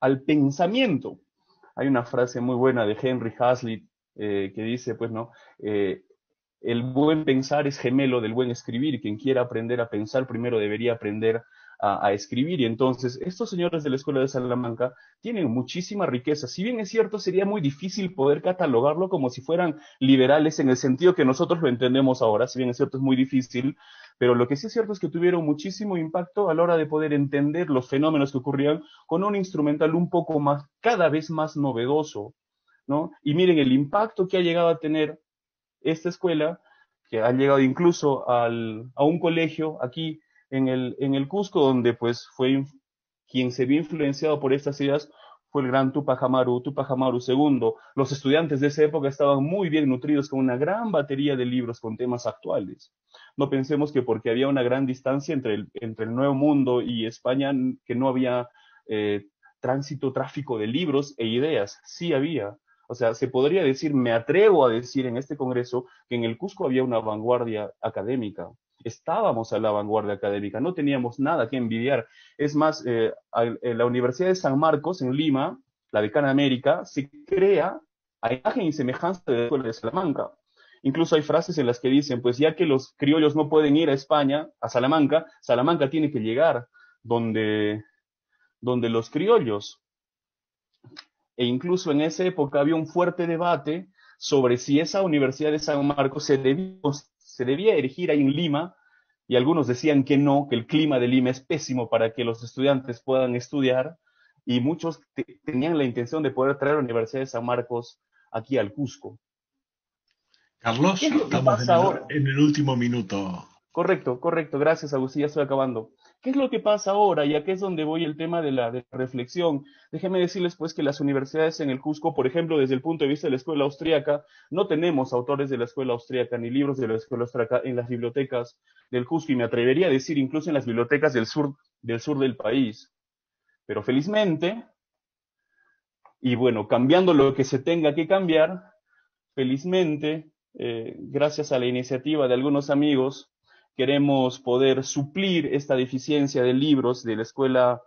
al pensamiento. Hay una frase muy buena de Henry Hazlitt que dice, pues, ¿no? El buen pensar es gemelo del buen escribir, y quien quiera aprender a pensar primero debería aprender a escribir. Y entonces estos señores de la Escuela de Salamanca tienen muchísima riqueza. Si bien es cierto, sería muy difícil poder catalogarlo como si fueran liberales en el sentido que nosotros lo entendemos ahora. Si bien es cierto, es muy difícil, pero lo que sí es cierto es que tuvieron muchísimo impacto a la hora de poder entender los fenómenos que ocurrían con un instrumental un poco más, cada vez más novedoso, ¿no? Y miren el impacto que ha llegado a tener esta escuela, que ha llegado incluso a un colegio aquí en el Cusco, donde pues quien se vio influenciado por estas ideas fue el gran Tupac Amaru II. Los estudiantes de esa época estaban muy bien nutridos con una gran batería de libros con temas actuales. No pensemos que porque había una gran distancia entre el Nuevo Mundo y España, que no había tráfico de libros e ideas. Sí había. O sea, se podría decir, me atrevo a decir en este congreso, que en el Cusco había una vanguardia académica. Estábamos a la vanguardia académica, no teníamos nada que envidiar. Es más, en la Universidad de San Marcos, en Lima, la Decana América, se crea a imagen y semejanza de la Escuela de Salamanca. Incluso hay frases en las que dicen, pues ya que los criollos no pueden ir a España, a Salamanca, Salamanca tiene que llegar donde los criollos. E incluso en esa época había un fuerte debate sobre si esa Universidad de San Marcos se debía erigir ahí en Lima, y algunos decían que no, que el clima de Lima es pésimo para que los estudiantes puedan estudiar, y muchos tenían la intención de poder traer la Universidad de San Marcos aquí al Cusco. Carlos, ¿Qué es lo que estamos pasa ahora? en el último minuto. Correcto, gracias Agustín, ya estoy acabando. ¿Qué es lo que pasa ahora? Y aquí es donde voy el tema de la reflexión. Déjenme decirles pues que las universidades en el Cusco, por ejemplo, desde el punto de vista de la escuela austríaca, no tenemos autores de la escuela austríaca ni libros de la escuela austríaca en las bibliotecas del Cusco, y me atrevería a decir incluso en las bibliotecas del sur del país. Pero felizmente, y bueno, cambiando lo que se tenga que cambiar, felizmente, gracias a la iniciativa de algunos amigos, queremos poder suplir esta deficiencia de libros de la escuela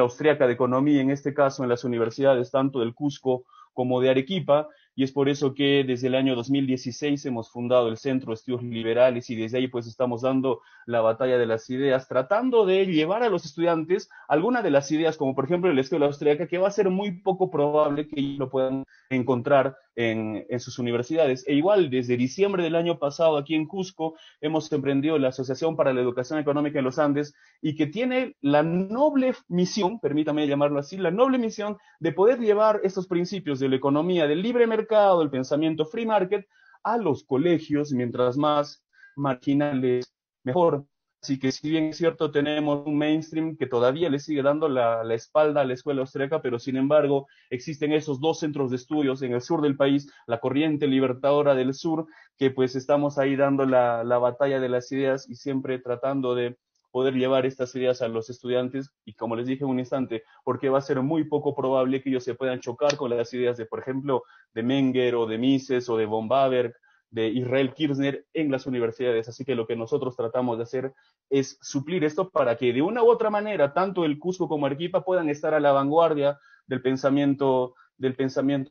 austríaca de economía, en este caso en las universidades tanto del Cusco como de Arequipa, y es por eso que desde el año 2016 hemos fundado el Centro de Estudios Liberales, y desde ahí pues estamos dando la batalla de las ideas, tratando de llevar a los estudiantes algunas de las ideas, como por ejemplo en la escuela austríaca, que va a ser muy poco probable que ellos lo puedan encontrar en sus universidades. E igual, desde diciembre del año pasado aquí en Cusco, hemos emprendido la Asociación para la Educación Económica en los Andes, y que tiene la noble misión, permítame llamarlo así, la noble misión de poder llevar estos principios de la economía del libre mercado, del pensamiento free market, a los colegios, mientras más marginales, mejor. Así que si bien es cierto, tenemos un mainstream que todavía le sigue dando la espalda a la escuela austríaca, pero sin embargo existen esos dos centros de estudios en el sur del país, la Corriente Libertadora del Sur, que pues estamos ahí dando la batalla de las ideas y siempre tratando de poder llevar estas ideas a los estudiantes, y como les dije en un instante, porque va a ser muy poco probable que ellos se puedan chocar con las ideas de, por ejemplo, de Menger o de Mises o de von Baber, de Israel Kirzner en las universidades. Así que lo que nosotros tratamos de hacer es suplir esto para que de una u otra manera, tanto el Cusco como Arequipa puedan estar a la vanguardia del pensamiento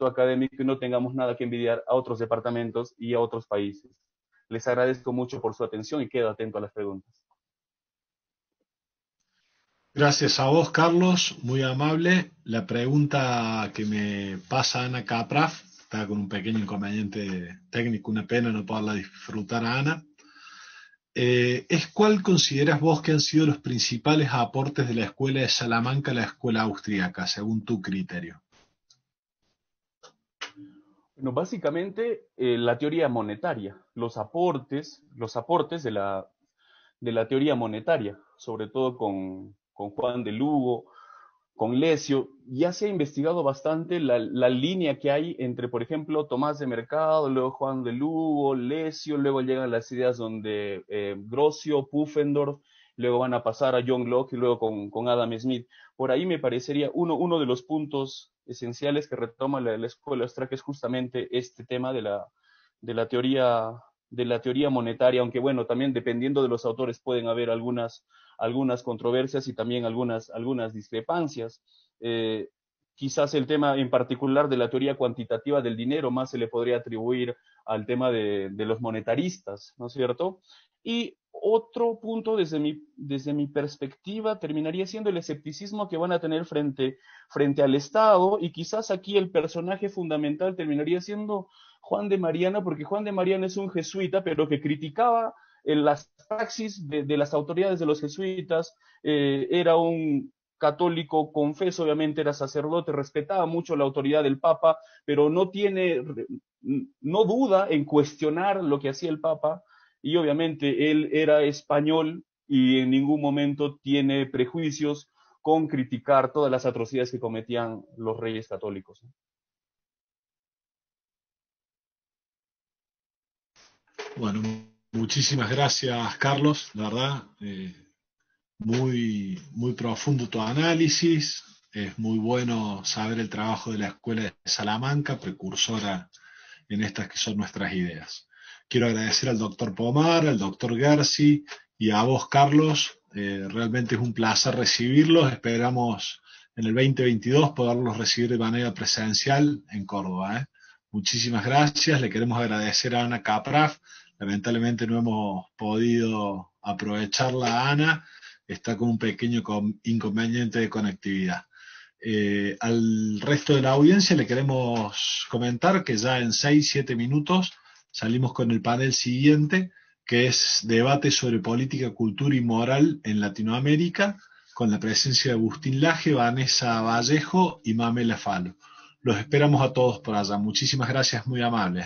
académico y no tengamos nada que envidiar a otros departamentos y a otros países. Les agradezco mucho por su atención y quedo atento a las preguntas. Gracias a vos, Carlos, muy amable. La pregunta que me pasa Ana Capraf, está con un pequeño inconveniente técnico, una pena no poderla disfrutar a Ana, es ¿cuál consideras vos que han sido los principales aportes de la escuela de Salamanca a la escuela austríaca, según tu criterio? Bueno, básicamente la teoría monetaria, los aportes de la teoría monetaria, sobre todo con Juan de Lugo, con Lesio. Ya se ha investigado bastante la línea que hay entre, por ejemplo, Tomás de Mercado, luego Juan de Lugo, Lesio, luego llegan las ideas donde Grocio, Pufendorf, luego van a pasar a John Locke y luego con Adam Smith. Por ahí me parecería uno de los puntos esenciales que retoma la escuela austríaca es justamente este tema de la teoría monetaria, aunque bueno, también dependiendo de los autores pueden haber algunas controversias y también algunas discrepancias. Quizás el tema en particular de la teoría cuantitativa del dinero más se le podría atribuir al tema de los monetaristas, ¿no es cierto? Y otro punto desde mi perspectiva terminaría siendo el escepticismo que van a tener frente al Estado, y quizás aquí el personaje fundamental terminaría siendo Juan de Mariana, porque Juan de Mariana es un jesuita, pero que criticaba en las praxis de las autoridades de los jesuitas, era un católico confeso, obviamente era sacerdote, respetaba mucho la autoridad del Papa, pero no duda en cuestionar lo que hacía el Papa, y obviamente él era español y en ningún momento tiene prejuicios con criticar todas las atrocidades que cometían los reyes católicos. Bueno, muchísimas gracias, Carlos, la verdad, muy, muy profundo tu análisis, es muy bueno saber el trabajo de la Escuela de Salamanca, precursora en estas que son nuestras ideas. Quiero agradecer al doctor Pomar, al doctor Garci y a vos, Carlos, realmente es un placer recibirlos, esperamos en el 2022 poderlos recibir de manera presencial en Córdoba. Muchísimas gracias, le queremos agradecer a Ana Capraf. Lamentablemente no hemos podido aprovecharla a Ana, está con un pequeño inconveniente de conectividad. Al resto de la audiencia le queremos comentar que ya en 6-7 minutos salimos con el panel siguiente, que es debate sobre política, cultura y moral en Latinoamérica, con la presencia de Agustín Laje, Vanessa Vallejo y Mamela Falo. Los esperamos a todos por allá. Muchísimas gracias, muy amables.